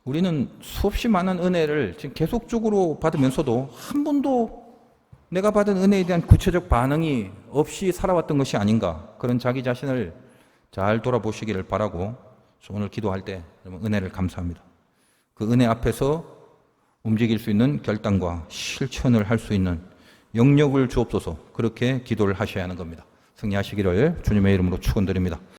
우리는 수없이 많은 은혜를 지금 계속적으로 받으면서도 한 번도 내가 받은 은혜에 대한 구체적 반응이 없이 살아왔던 것이 아닌가, 그런 자기 자신을 잘 돌아보시기를 바라고, 오늘 기도할 때 은혜를 감사합니다. 그 은혜 앞에서 움직일 수 있는 결단과 실천을 할 수 있는 영역을 주옵소서, 그렇게 기도를 하셔야 하는 겁니다. 승리하시기를 주님의 이름으로 축원드립니다.